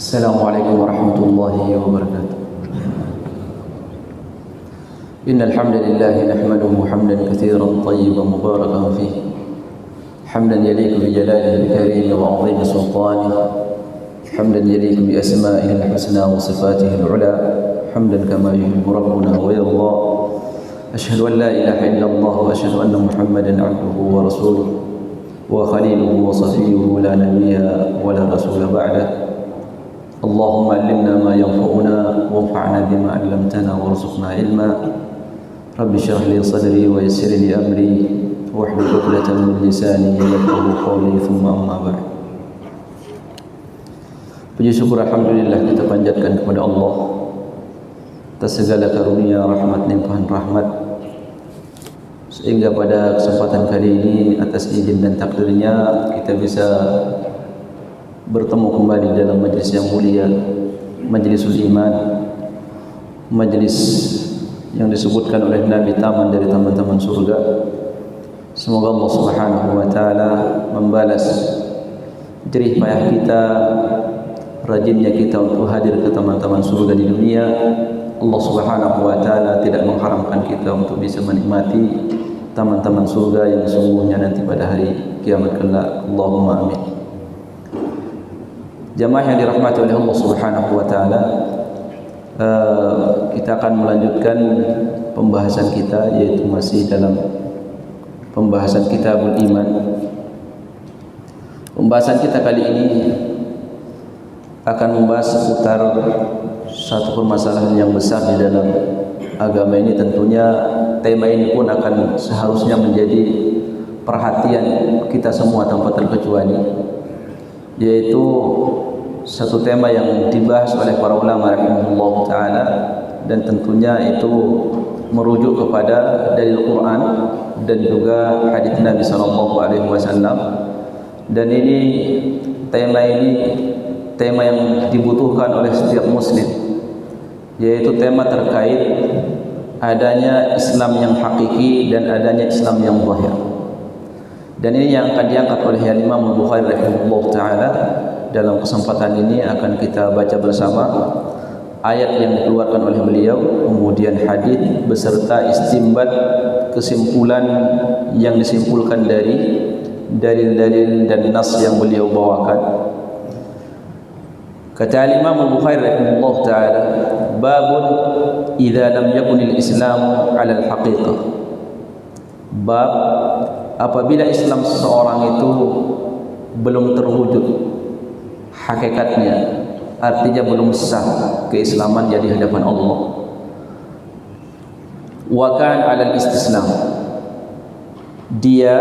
Assalamualaikum warahmatullahi wabarakatuh. Innal hamdalillah nahmaduhu hamdan katsiran tayyiban mubarakan fihi. Hamdan yaliqu bi jalalihi al-karim wa 'azimi sultanihi. Hamdan yaliqu bi asma'ihi al-husna wa sifatihi al-'ula. Hamdan kama yuhibbu rabbuna wa yarda. Ashhadu an la ilaha illallah wa ashhadu anna Muhammadan 'abduhu wa rasuluhu wa khaliluhu wa safiyyuhu la nabiyya wa la rasula ba'dahu. اللهم علمنا ما ينفعنا وانفعنا بما علمتنا وارزقنا علما رب اشرح لي صدري ويسر لي امري واحلل عقدة من لساني يفقهوا قولي ثم اما بعد. Puji syukur alhamdulillah kita panjatkan kepada Allah atas segala karunia, rahmat, limpahan rahmat, sehingga pada kesempatan kali ini atas izin dan takdirnya kita bisa bertemu kembali dalam majlis yang mulia, majlisul iman, majlis yang disebutkan oleh Nabi taman dari taman-taman surga. Semoga Allah Subhanahu wa taala membalas jerih payah kita, rajinnya kita untuk hadir ke taman-taman surga di dunia. Allah Subhanahu wa taala tidak mengharamkan kita untuk bisa menikmati taman-taman surga yang sesungguhnya nanti pada hari kiamat kelak. Allahumma amin. Jamaah yang dirahmati oleh Allah Subhanahu wa taala, kita akan melanjutkan pembahasan kita, yaitu masih dalam pembahasan Kitabul Iman. Pembahasan kita kali ini akan membahas seputar satu permasalahan yang besar di dalam agama ini. Tentunya tema ini pun akan seharusnya menjadi perhatian kita semua tanpa terkecuali, yaitu satu tema yang dibahas oleh para ulama rahimahullah ta'ala, dan tentunya itu merujuk kepada dalil Quran dan juga hadis Nabi SAW. Dan ini tema yang dibutuhkan oleh setiap muslim, yaitu tema terkait adanya Islam yang hakiki dan adanya Islam yang zahir. Dan ini yang akan diangkat oleh Imam Al-Bukhari rahimahullah ta'ala. Dalam kesempatan ini akan kita baca bersama ayat yang dikeluarkan oleh beliau, kemudian hadis beserta istinbat, kesimpulan yang disimpulkan dari dalil-dalil dan nas yang beliau bawakan. Kata Imam Al-Bukhari rahimahullah ta'ala, babun idza lam yakunil islamu 'ala al-haqiqah. Bab apabila Islam seseorang itu belum terwujud hakikatnya, artinya belum sah keislaman di hadapan Allah. Wa kan 'alal istislam, dia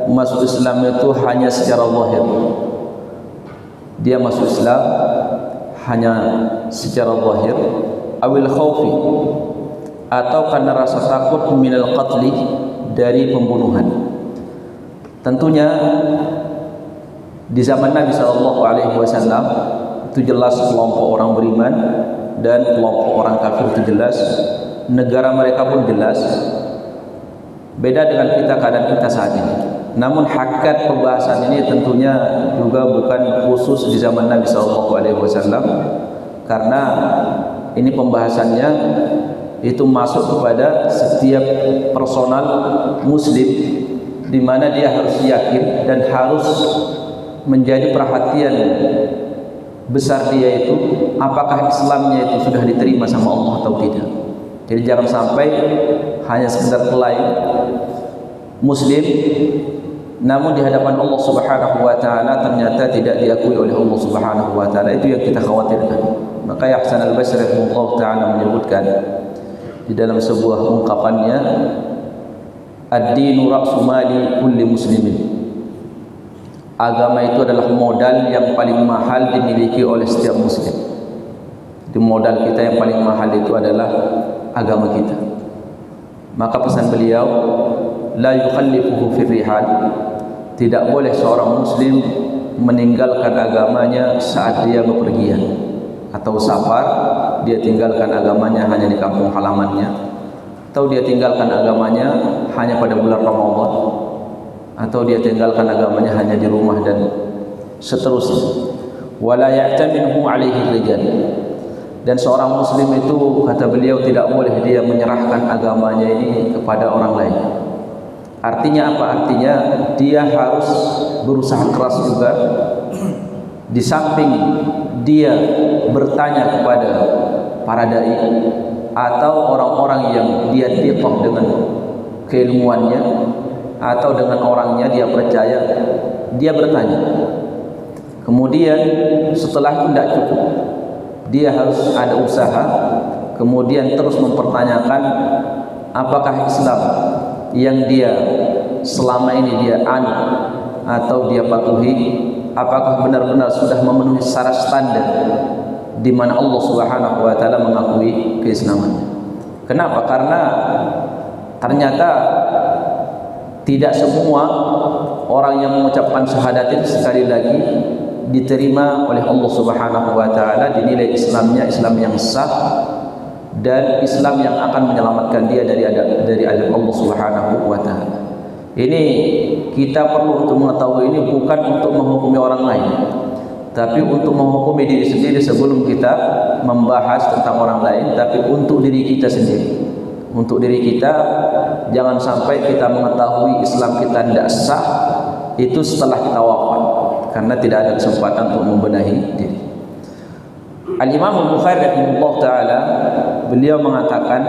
masuk Islam itu hanya secara zahir. Dia masuk Islam hanya secara zahir, awil khaufi, atau karena rasa takut minal qatli, dari pembunuhan. Tentunya di zaman Nabi SAW itu jelas kelompok orang beriman dan kelompok orang kafir itu jelas, negara mereka pun jelas. Beda dengan kita, keadaan kita saat ini. Namun hakikat pembahasan ini tentunya juga bukan khusus di zaman Nabi SAW, karena ini pembahasannya itu masuk kepada setiap personal muslim, di mana dia harus yakin dan harus menjadi perhatian besar dia itu apakah Islamnya itu sudah diterima sama Allah atau tidak. Jadi jangan sampai hanya sekedar klaim muslim namun di hadapan Allah Subhanahu wa taala ternyata tidak diakui oleh Allah Subhanahu wa taala. Itu yang kita khawatirkan. Maka Hasan Al-Basri rahimahullah taala menyebutkan di dalam sebuah ungkapannya, ad-dinu ra'su mali kulli muslimin. agama itu adalah modal yang paling mahal dimiliki oleh setiap muslim. Di modal kita yang paling mahal itu adalah agama kita. Maka pesan beliau, la yukhallifuhu fir rihal, tidak boleh seorang muslim meninggalkan agamanya saat dia bepergian atau safar, dia tinggalkan agamanya hanya di kampung halamannya, atau dia tinggalkan agamanya hanya pada bulan Ramadan, atau dia tinggalkan agamanya hanya di rumah dan seterusnya. Wala ya'taminhu alaihi rijal, dan seorang muslim itu kata beliau tidak boleh dia menyerahkan agamanya ini kepada orang lain. Artinya apa? Artinya dia harus berusaha keras juga. Di samping dia bertanya kepada para dai atau orang-orang yang dia thiqah dengan keilmuannya atau dengan orangnya dia percaya, dia bertanya. Kemudian setelah itu tidak cukup, dia harus ada usaha, kemudian terus mempertanyakan apakah Islam yang dia selama ini dia anut atau dia patuhi, apakah benar-benar sudah memenuhi syarat standar di mana Allah Subhanahu wa taala mengakui keislamannya. Kenapa? Karena ternyata tidak semua orang yang mengucapkan syahadat itu sekali lagi diterima oleh Allah Subhanahu wa taala, dinilai Islamnya Islam yang sah dan Islam yang akan menyelamatkan dia dari azab Allah Subhanahu wa taala. Ini kita perlu untuk mengetahui, ini bukan untuk menghukumi orang lain, tapi untuk menghukumi diri sendiri sebelum kita membahas tentang orang lain, tapi untuk diri kita sendiri. Untuk diri kita, jangan sampai kita mengetahui Islam kita tidak sah itu setelah kita wafat, karena tidak ada kesempatan untuk membenahi diri. Al-Imam Al-Bukhari rahimahullah ta'ala, beliau mengatakan,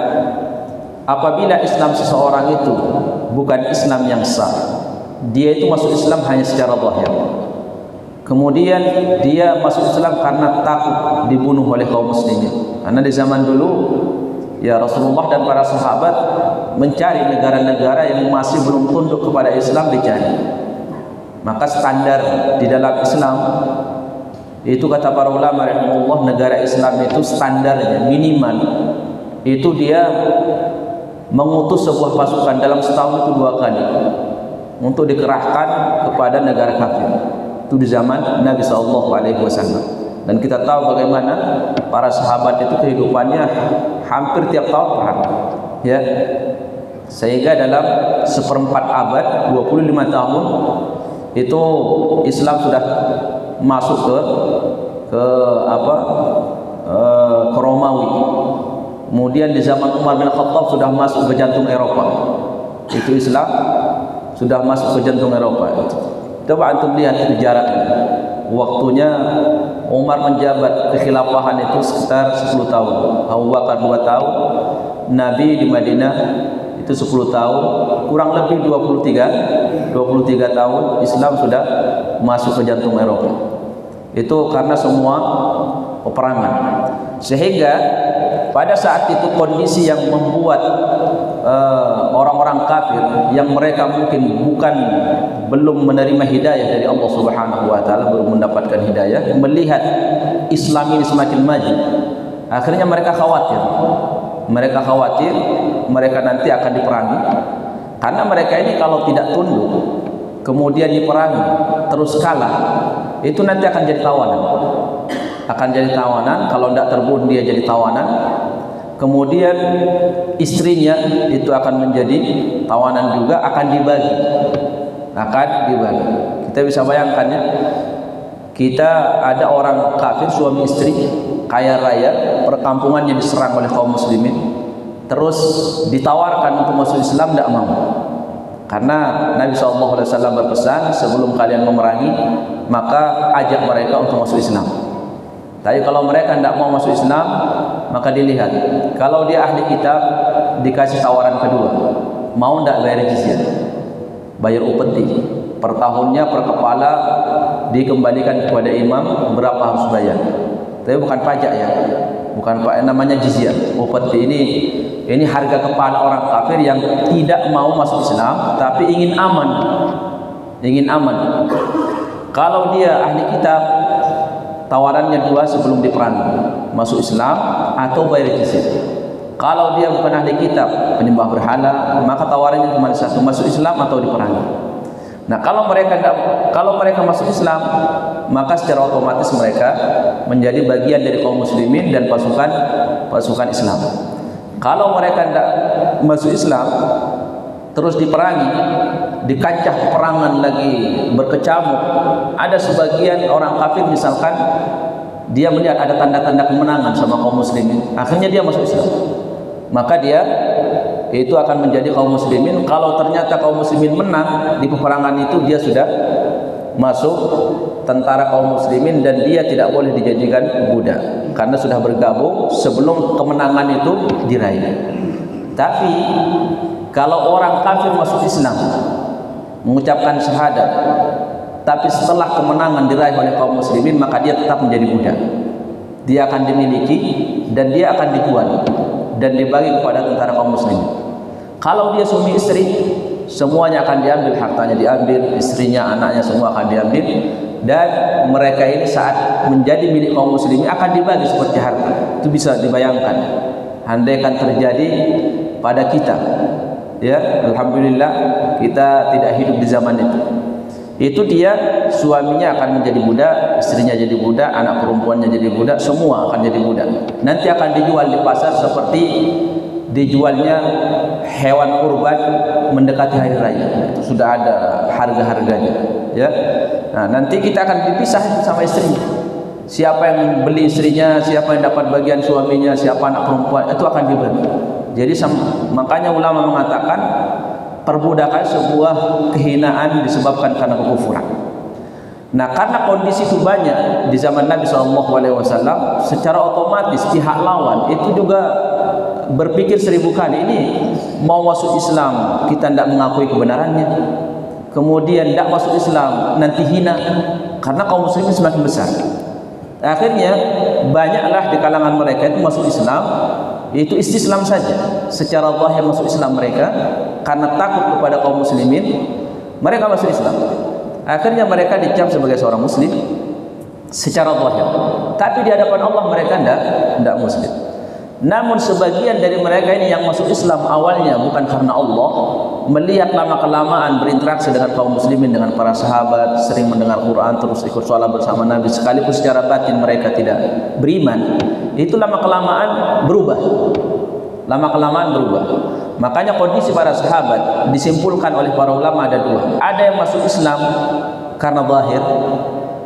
apabila Islam seseorang itu bukan Islam yang sah, dia itu masuk Islam hanya secara zahir, kemudian dia masuk Islam karena takut dibunuh oleh kaum muslimin. Karena di zaman dulu ya Rasulullah dan para sahabat mencari negara-negara yang masih belum tunduk kepada Islam, dicari. Maka standar di dalam Islam itu, kata para ulama rahimahullah, negara Islam itu standarnya minimal itu dia mengutus sebuah pasukan dalam setahun itu 2 kali untuk dikerahkan kepada negara kafir. Itu di zaman Nabi SAW. Dan kita tahu bagaimana para sahabat itu kehidupannya hampir tiap tahun perang, ya. Sehingga dalam 1/4 abad, 25 tahun itu Islam sudah masuk ke Romawi. Kemudian di zaman Umar bin Khattab sudah masuk ke jantung Eropa. Itu Islam sudah masuk ke jantung Eropa. Coba antum lihat sejarahnya. Waktunya Umar menjabat kekhilafahan itu sekitar 10 tahun. Abu Bakar 2 tahun, Nabi di Madinah itu 10 tahun, kurang lebih 23 tahun Islam sudah masuk ke jantung Eropa. Itu karena semua peperangan. Sehingga pada saat itu kondisi yang membuat orang-orang kafir yang mereka mungkin belum menerima hidayah dari Allah Subhanahu wa taala, belum mendapatkan hidayah, melihat Islam ini semakin maju, akhirnya mereka khawatir mereka nanti akan diperangi. Karena mereka ini kalau tidak tunduk kemudian diperangi terus kalah, itu nanti akan jadi tawanan. Kalau tidak terbunuh dia jadi tawanan, kemudian istrinya itu akan menjadi tawanan juga, akan dibagi. Kita bisa bayangkan ya, kita ada orang kafir suami istri kaya raya, perkampungannya diserang oleh kaum muslimin, terus ditawarkan untuk masuk Islam, tidak mau. Karena Nabi SAW berpesan, sebelum kalian memerangi maka ajak mereka untuk masuk Islam. Tapi kalau mereka tidak mau masuk Islam, maka dilihat, kalau dia ahli kitab dikasih tawaran kedua, mau tidak bayar jizyah, bayar upeti per tahunnya, per kepala dikembalikan kepada imam, berapa harus bayar. Tapi bukan pajak ya, bukan namanya jizyah, upeti. Ini harga kepala orang kafir yang tidak mau masuk Islam tapi ingin aman. Kalau dia ahli kitab, tawarannya dua sebelum diperangi, masuk Islam atau bayar jizyah. Kalau dia bukan ahli kitab, penyembah berhala, maka tawarannya cuma satu, masuk Islam atau diperangi. Nah, kalau mereka masuk Islam, maka secara otomatis mereka menjadi bagian dari kaum muslimin dan pasukan Islam. Kalau mereka tidak masuk Islam, terus diperangi, di kancah peperangan lagi berkecamuk, ada sebagian orang kafir misalkan dia melihat ada tanda-tanda kemenangan sama kaum muslimin, akhirnya dia masuk Islam, maka dia itu akan menjadi kaum muslimin. Kalau ternyata kaum muslimin menang di peperangan itu, dia sudah masuk tentara kaum muslimin dan dia tidak boleh dijadikan budak karena sudah bergabung sebelum kemenangan itu diraih. Tapi kalau orang kafir masuk Islam, mengucapkan syahadat, tapi setelah kemenangan diraih oleh kaum muslimin, maka dia tetap menjadi budak. Dia akan dimiliki dan dia akan dijual dan dibagi kepada tentara kaum muslimin. Kalau dia suami istri, semuanya akan diambil, hartanya diambil, istrinya, anaknya semua akan diambil, dan mereka ini saat menjadi milik kaum muslimin akan dibagi seperti harta. Itu bisa dibayangkan andaikan terjadi pada kita, ya, alhamdulillah kita tidak hidup di zaman itu. Itu dia, suaminya akan menjadi budak, istrinya jadi budak, anak perempuannya jadi budak, semua akan jadi budak. Nanti akan dijual di pasar seperti dijualnya hewan kurban mendekati hari raya. Itu sudah ada harga-harganya, ya. Nah, nanti kita akan dipisah sama istrinya. Siapa yang beli istrinya, siapa yang dapat bagian suaminya, siapa anak perempuan, itu akan dibagi. Jadi makanya ulama mengatakan perbudakan sebuah kehinaan disebabkan karena kekufuran. Nah, karena kondisi itu banyak di zaman Nabi SAW, secara otomatis pihak lawan itu juga berpikir 1000 kali, ini mau masuk Islam kita tidak mengakui kebenarannya, kemudian tidak masuk Islam nanti hina, karena kaum muslimin semakin besar. Akhirnya banyaklah di kalangan mereka itu masuk Islam, itu istislam saja, secara zahir masuk Islam mereka karena takut kepada kaum muslimin, mereka masuk Islam. Akhirnya mereka dicap sebagai seorang muslim secara zahir, tapi di hadapan Allah mereka tidak muslim. Namun sebagian dari mereka ini yang masuk Islam awalnya bukan karena Allah, melihat lama-kelamaan berinteraksi dengan kaum muslimin, dengan para sahabat, sering mendengar Quran, terus ikut sholat bersama Nabi, sekalipun secara batin mereka tidak beriman, itu lama-kelamaan berubah. Makanya kondisi para sahabat disimpulkan oleh para ulama ada dua. Ada yang masuk Islam karena zahir,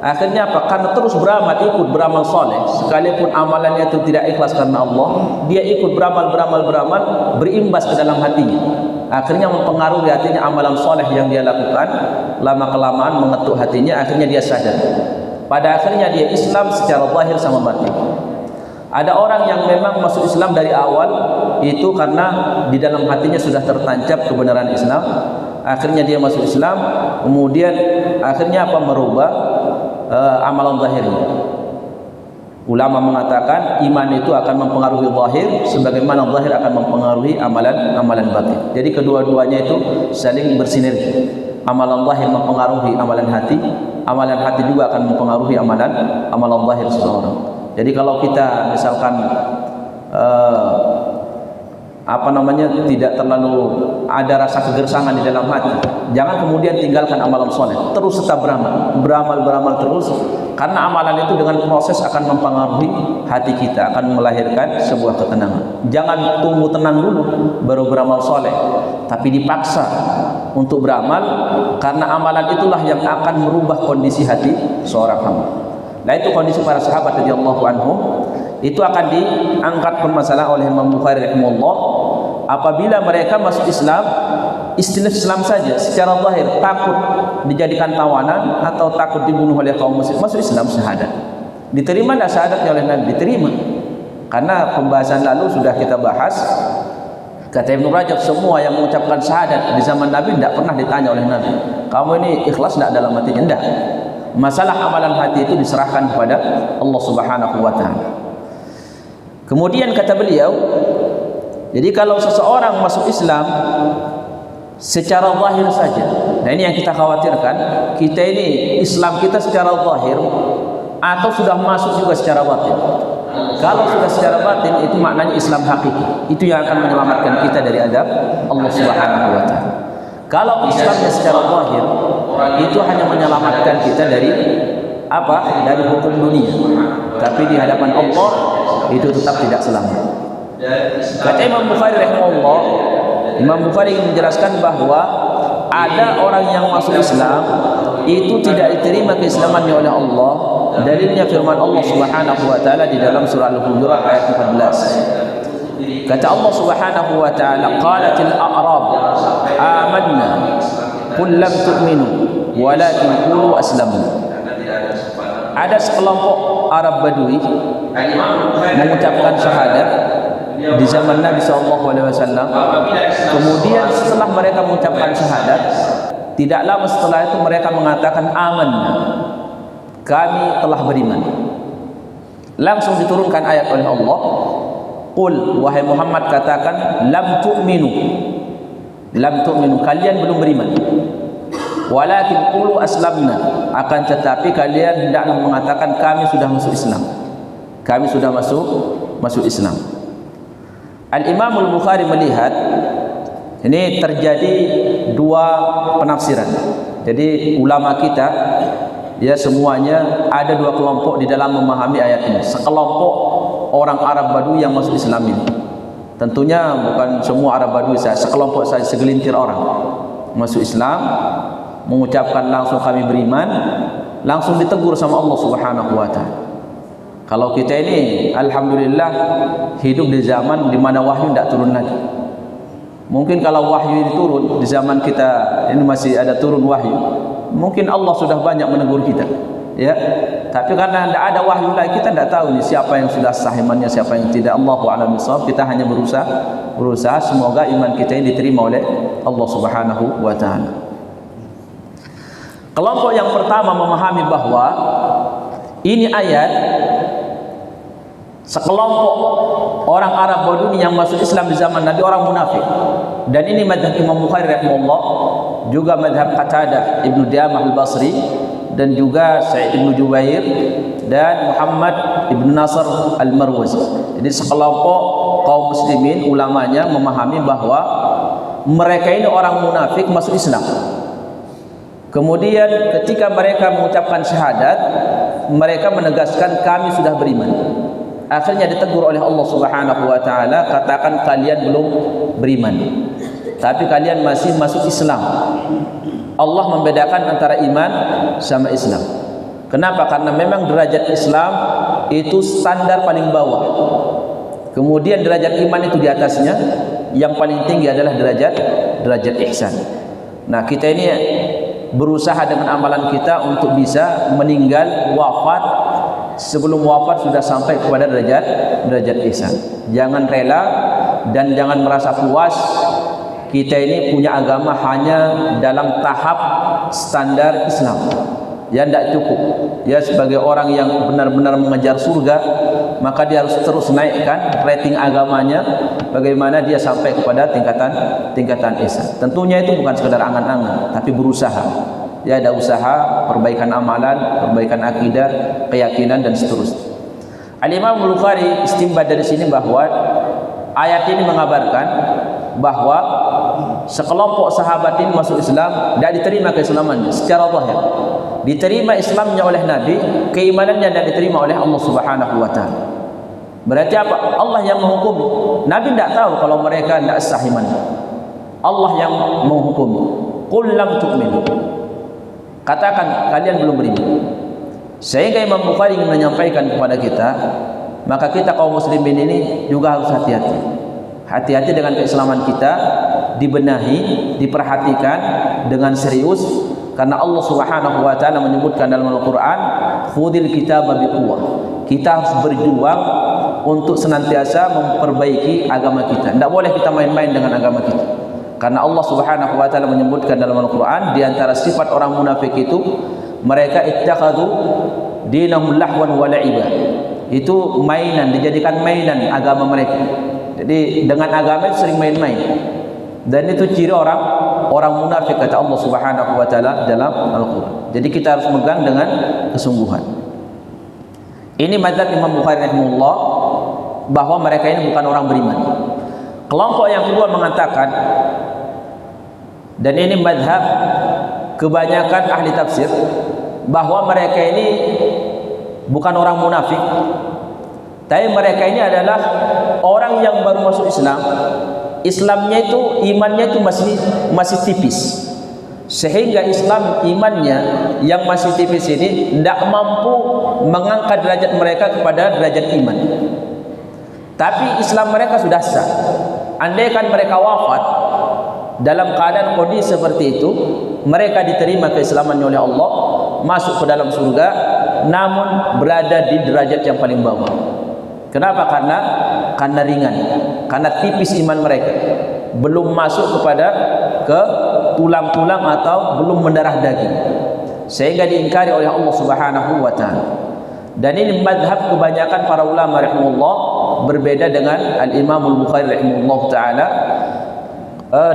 akhirnya apa? Karena terus ikut beramal soleh, sekalipun amalannya itu tidak ikhlas karena Allah, dia ikut beramal, berimbas ke dalam hatinya. Akhirnya mempengaruhi hatinya, amalan soleh yang dia lakukan, lama-kelamaan mengetuk hatinya, akhirnya dia sadar. Pada akhirnya dia Islam secara zahir sama batin. Ada orang yang memang masuk Islam dari awal, itu karena di dalam hatinya sudah tertancap kebenaran Islam, akhirnya dia masuk Islam, kemudian akhirnya apa? Merubah amalan zahirnya. Ulama mengatakan iman itu akan mempengaruhi zahir sebagaimana zahir akan mempengaruhi amalan batin. Jadi kedua-duanya itu saling bersinergi. Amalan zahir mempengaruhi amalan hati juga akan mempengaruhi amalan zahir seseorang. Jadi kalau kita misalkan tidak terlalu ada rasa kegersangan di dalam hati, jangan kemudian tinggalkan amalan soleh, terus tetap beramal terus, karena amalan itu dengan proses akan mempengaruhi hati kita, akan melahirkan sebuah ketenangan. Jangan tunggu tenang dulu baru beramal soleh, tapi dipaksa untuk beramal, karena amalan itulah yang akan merubah kondisi hati seorang hamba. Nah, itu kondisi para sahabat radhiyallahu anhum. Itu akan diangkat permasalahan oleh Imam Bukhari rahimahullah. Apabila mereka masuk Islam, istilah Islam saja, secara zahir takut dijadikan tawanan atau takut dibunuh oleh kaum muslim, masuk Islam syahadat. Diterima tidak syahadatnya oleh Nabi? Diterima. Karena pembahasan lalu sudah kita bahas. Kata Ibnu Rajab, semua yang mengucapkan syahadat di zaman Nabi tidak pernah ditanya oleh Nabi, kamu ini ikhlas tidak dalam hatinya? Tidak. Masalah amalan hati itu diserahkan kepada Allah Subhanahu wa taala. Kemudian kata beliau, jadi kalau seseorang masuk Islam secara zahir saja, Nah ini yang kita khawatirkan, kita ini Islam kita secara zahir atau sudah masuk juga secara batin. Kalau sudah secara batin itu maknanya Islam hakiki. Itu yang akan menyelamatkan kita dari adab Allah Subhanahu wa taala. Kalau Islamnya secara zahir itu hanya menyelamatkan kita dari apa? Dari hukum dunia. Tapi di hadapan Allah itu tetap tidak selamat. Kata Imam Bukhari rahimahullah, Imam Bukhari ingin menjelaskan bahwa ada orang yang masuk Islam itu tidak diterima keislamannya oleh Allah. Dalilnya firman Allah Subhanahu wa taala di dalam surah Al-Hujurat ayat 14. Kata Allah Subhanahu wa taala, qalatil a'rab amanna qul lam tu'minu walakin qulu aslamna. Ada sekelompok Arab Badui mengucapkan syahadat di zaman Nabi SAW. Kemudian setelah mereka mengucapkan syahadat, tidak lama setelah itu mereka mengatakan amanna, kami telah beriman. Langsung diturunkan ayat oleh Allah, qul, wahai Muhammad, katakan lam tu'minu, lam tu'minu, kalian belum beriman. Walakin qulu aslamna, akan tetapi kalian hendaklah mengatakan kami sudah masuk Islam. Kami sudah masuk Islam. Al-Imam Al-Bukhari melihat ini terjadi dua penafsiran. Jadi ulama kita ya semuanya ada dua kelompok di dalam memahami ayat ini. Sekelompok orang Arab Badui yang masuk Islam ini. Tentunya bukan semua Arab Badui saja, sekelompok saja, segelintir orang masuk Islam, mengucapkan langsung kami beriman, langsung ditegur sama Allah Subhanahu wa taala. Kalau kita ini alhamdulillah hidup di zaman di mana wahyu tidak turun lagi. Mungkin kalau wahyu ini turun di zaman kita ini masih ada turun wahyu, mungkin Allah sudah banyak menegur kita, ya. Tapi karena tidak ada wahyu lagi, kita tidak tahu nih siapa yang sudah sah imannya, siapa yang tidak. Allahu a'lam bishawab. Kita hanya berusaha semoga iman kita ini diterima oleh Allah Subhanahu wa taala. Kelompok yang pertama memahami bahwa ini ayat sekelompok orang Arab Badui yang masuk Islam di zaman Nabi, orang munafik. Dan ini madhab Imam Bukhari rahimahullah, juga madhab Qatadah Ibnu Diamah al-Basri, dan juga Sa'id Ibnu Jubair dan Muhammad Ibnu Nasr al-Marwazi. Jadi sekelompok kaum muslimin ulamanya memahami bahwa mereka ini orang munafik masuk Islam. Kemudian ketika mereka mengucapkan syahadat, mereka menegaskan kami sudah beriman. Akhirnya ditegur oleh Allah Subhanahu wa taala, katakan kalian belum beriman, tapi kalian masih masuk Islam. Allah membedakan antara iman sama Islam. Kenapa? Karena memang derajat Islam itu standar paling bawah. Kemudian derajat iman itu di atasnya. Yang paling tinggi adalah derajat ihsan. Nah, kita ini berusaha dengan amalan kita untuk bisa meninggal wafat sebelum wafat sudah sampai kepada derajat ihsan. Jangan rela dan jangan merasa puas kita ini punya agama hanya dalam tahap standar Islam. Ya tidak cukup. Ya sebagai orang yang benar-benar mengejar surga, maka dia harus terus naikkan rating agamanya bagaimana dia sampai kepada tingkatan ihsan. Tentunya itu bukan sekedar angan-angan, tapi berusaha. Ya ada usaha, perbaikan amalan, perbaikan akidah, keyakinan dan seterusnya. Al-Imam Al-Bukhari istinbat dari sini bahwa ayat ini mengabarkan bahwa sekelompok sahabat ini masuk Islam, tidak diterima keislamannya secara zahir. Diterima Islamnya oleh Nabi, keimanannya tidak diterima oleh Allah Subhanahu wa taala. Berarti apa? Allah yang menghukum. Nabi tidak tahu kalau mereka tidak sah iman. Allah yang menghukum. Qul lam tu'minu. Katakan kalian belum beriman. Sehingga Imam Bukhari ingin menyampaikan kepada kita, maka kita kaum muslimin ini juga harus hati-hati. Hati-hati dengan keislaman kita, dibenahi, diperhatikan dengan serius, karena Allah Subhanahu wa taala menyebutkan dalam Al-Qur'an, khudil kitaba biquwwah. Kita harus berjuang untuk senantiasa memperbaiki agama kita. Tidak boleh kita main-main dengan agama kita. Karena Allah Subhanahu wa taala menyebutkan dalam Al-Qur'an, di antara sifat orang munafik itu mereka ittakhadhu dinahum lahwan wa la'iba. Itu mainan, dijadikan mainan agama mereka. Jadi dengan agama itu sering main-main. Dan itu ciri orang orang munafik, kata Allah Subhanahu wa taala dalam Al-Qur'an. Jadi kita harus megang dengan kesungguhan. Ini mazhab Imam Bukhari rahimahullah, bahwa mereka ini bukan orang beriman. Kelompok yang kedua mengatakan, dan ini mazhab kebanyakan ahli tafsir, bahwa mereka ini bukan orang munafik, tapi mereka ini adalah orang yang baru masuk Islam. Islamnya itu, imannya itu masih tipis, sehingga Islam imannya yang masih tipis ini tidak mampu mengangkat derajat mereka kepada derajat iman. Tapi Islam mereka sudah sah. Andaikan mereka wafat dalam keadaan kondisi seperti itu, mereka diterima keislamannya oleh Allah, masuk ke dalam surga, namun berada di derajat yang paling bawah. Kenapa? Karena ringan, karena tipis iman mereka, belum masuk kepada ke tulang-tulang atau belum mendarah daging, sehingga diingkari oleh Allah Subhanahu wa taala. Dan ini mazhab kebanyakan para ulama rahimahullah, berbeda dengan Al-Imam Al-Bukhari rahimahullah taala.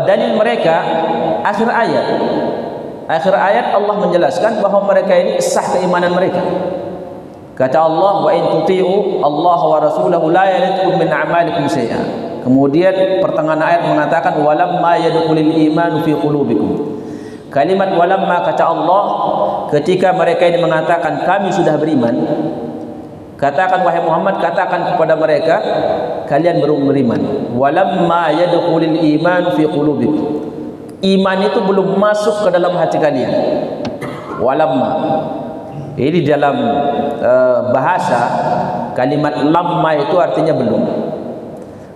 Dalil mereka akhir ayat Allah menjelaskan bahwa mereka ini sah keimanan mereka. Kata Allah, wa in tuti'u Allah wa rasulahu la yalitkum min a'malikum syai'a. Kemudian pertengahan ayat mengatakan walamma yadkhulul imanu fi qulubikum. Kalimat walamma, kata Allah, ketika mereka ini mengatakan kami sudah beriman, katakan wahai Muhammad, katakan kepada mereka kalian belum beriman. Walamma yadkhulul imanu fi qulubikum. Iman itu belum masuk ke dalam hati kalian. Walamma. Ini dalam bahasa, kalimat lamma itu artinya belum.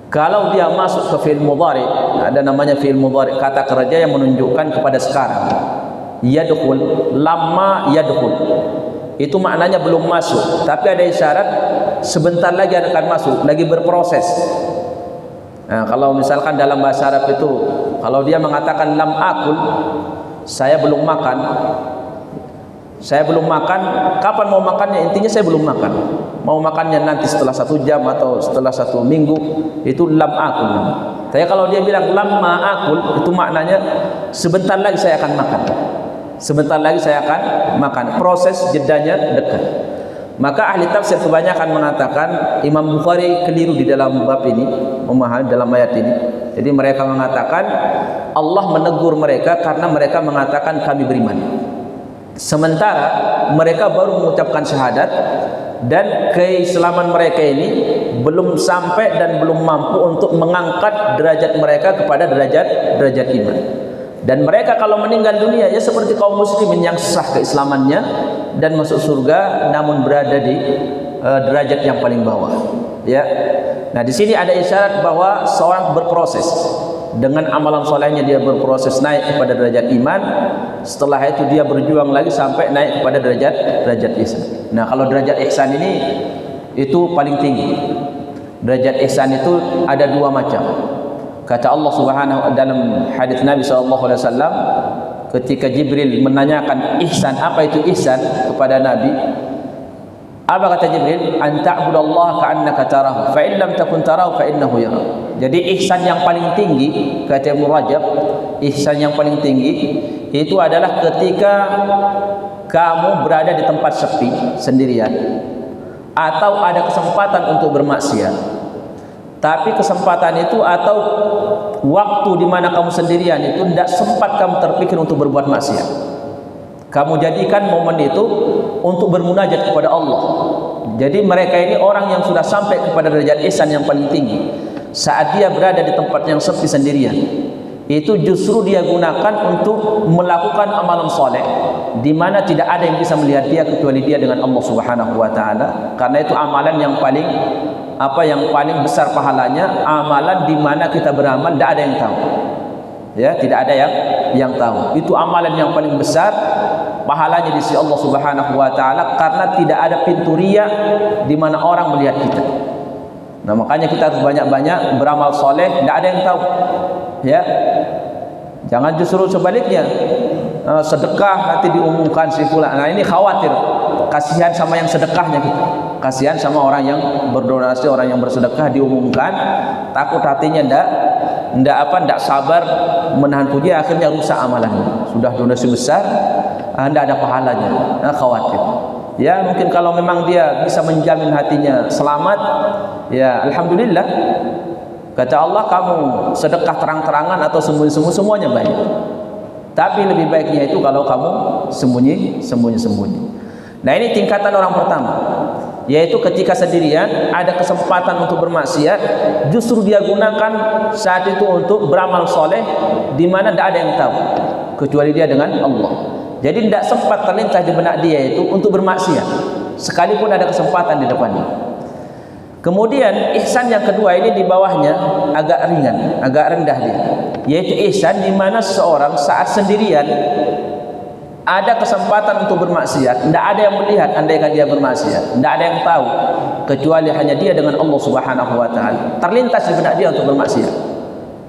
Kalau dia masuk ke fi'il mudhari, ada namanya fi'il mudhari, kata kerja yang menunjukkan kepada sekarang. Yadkhul, lamma yadkhul. Itu maknanya belum masuk, tapi ada isyarat sebentar lagi akan masuk, lagi berproses. Nah, kalau misalkan dalam bahasa Arab itu, kalau dia mengatakan lam akul, saya belum makan. Saya belum makan, kapan mau makannya? Intinya saya belum makan. Mau makannya nanti setelah 1 jam atau setelah 1 minggu, itu lam akul. Tapi kalau dia bilang lamma akul, itu maknanya sebentar lagi saya akan makan. Sebentar lagi saya akan makan. Proses jedanya dekat. Maka ahli tafsir kebanyakan mengatakan Imam Bukhari keliru di dalam bab ini, memahami dalam ayat ini. Jadi mereka mengatakan Allah menegur mereka karena mereka mengatakan kami beriman. Sementara mereka baru mengucapkan syahadat, dan keislaman mereka ini belum sampai dan belum mampu untuk mengangkat derajat mereka kepada derajat iman. Dan mereka kalau meninggal dunia ya seperti kaum muslimin yang sah keislamannya dan masuk surga, namun berada di derajat yang paling bawah. Ya. Nah, di sini ada isyarat bahwa seorang berproses. Dengan amalan solehnya dia berproses naik kepada derajat iman. Setelah itu dia berjuang lagi sampai naik kepada derajat ihsan. Nah, kalau derajat ihsan ini itu paling tinggi. Derajat ihsan itu ada 2 macam. Kata Allah Subhanahu wa taala dalam hadis Nabi sallallahu alaihi wasallam, ketika Jibril menanyakan ihsan, apa itu ihsan kepada Nabi, apa kata Jibril? An ta'budallaha ka'annaka tarahu, fa in lam takun tarahu fa innahu yara. Jadi ihsan yang paling tinggi, kata Ibnu Rajab, ihsan yang paling tinggi itu adalah ketika kamu berada di tempat sepi sendirian, atau ada kesempatan untuk bermaksiat, tapi kesempatan itu atau waktu di mana kamu sendirian itu tidak sempat kamu terpikir untuk berbuat maksiat. Kamu jadikan momen itu untuk bermunajat kepada Allah. Jadi mereka ini orang yang sudah sampai kepada derajat ihsan yang paling tinggi. Saat dia berada di tempat yang sepi sendirian, itu justru dia gunakan untuk melakukan amalan soleh, di mana tidak ada yang bisa melihat dia kecuali dia dengan Allah Subhanahu wa taala. Karena itu amalan yang paling paling besar pahalanya, amalan di mana kita beramal tidak ada yang tahu. Ya, tidak ada yang tahu. Itu amalan yang paling besar pahalanya di sisi Allah Subhanahu wa taala, karena tidak ada pintu riya di mana orang melihat kita. Nah, makanya kita harus banyak-banyak beramal soleh, tidak ada yang tahu. Ya, jangan justru sebaliknya, sedekah nanti diumumkan si fulan. Nah, ini khawatir, kasihan sama yang sedekahnya kita, kasihan sama orang yang berdonasi, orang yang bersedekah diumumkan, takut hatinya ndak sabar menahan puji, akhirnya rusak amalannya. Sudah donasi besar, ndak ada pahalanya, khawatir. Ya, mungkin kalau memang dia bisa menjamin hatinya selamat, ya alhamdulillah. Kata Allah, kamu sedekah terang-terangan atau sembunyi-sembunyi semuanya baik. Tapi lebih baiknya itu kalau kamu sembunyi-sembunyi. Nah, ini tingkatan orang pertama, yaitu ketika sendirian ada kesempatan untuk bermaksiat, justru dia gunakan saat itu untuk beramal soleh, di mana tidak ada yang tahu kecuali dia dengan Allah. Jadi tidak sempat terlintas di benak dia itu untuk bermaksiat, sekalipun ada kesempatan di depannya. Kemudian ihsan yang kedua ini di bawahnya agak ringan, agak rendah dia, yaitu ihsan di mana seseorang saat sendirian ada kesempatan untuk bermaksiat, tidak ada yang melihat andaikan dia bermaksiat, tidak ada yang tahu kecuali hanya dia dengan Allah Subhanahu wa taala. Terlintas di benak dia untuk bermaksiat.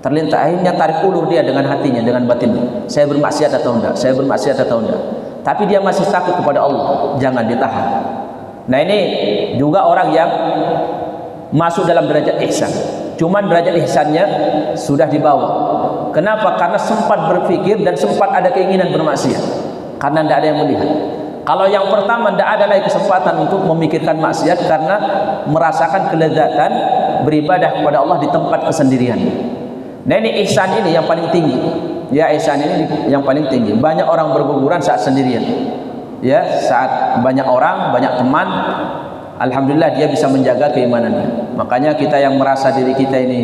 Terlintas, akhirnya tarik ulur dia dengan hatinya, dengan batinnya. Saya bermaksiat atau enggak? Saya bermaksiat atau enggak? Tapi dia masih takut kepada Allah, jangan ditahan. Nah, ini juga orang yang masuk dalam derajat ihsan. Cuman derajat ihsannya sudah di bawah. Kenapa? Karena sempat berpikir dan sempat ada keinginan bermaksiat. Karena tidak ada yang melihat. Kalau yang pertama tidak ada lagi kesempatan untuk memikirkan maksiat karena merasakan kelezatan beribadah kepada Allah di tempat kesendirian. Nah, ini ihsan ini yang paling tinggi. Ya, ihsan ini yang paling tinggi. Banyak orang berguguran saat sendirian. Ya, saat banyak orang, banyak teman, alhamdulillah dia bisa menjaga keimanannya. Makanya kita yang merasa diri kita ini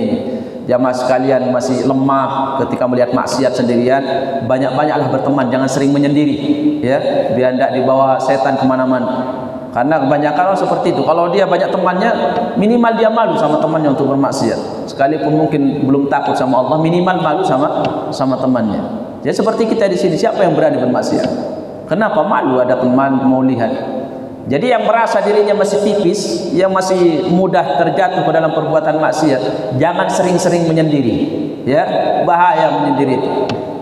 jamaah sekalian masih lemah ketika melihat maksiat sendirian, banyak-banyaklah berteman, jangan sering menyendiri, ya, biar tidak dibawa setan kemana-mana. Karena kebanyakan orang seperti itu, kalau dia banyak temannya, minimal dia malu sama temannya untuk bermaksiat. Sekalipun mungkin belum takut sama Allah, minimal malu sama temannya. Jadi seperti kita di sini, siapa yang berani bermaksiat? Kenapa? Malu ada teman mau lihat. Jadi yang merasa dirinya masih tipis, yang masih mudah terjatuh ke dalam perbuatan maksiat, jangan sering-sering menyendiri, ya, bahaya menyendiri itu.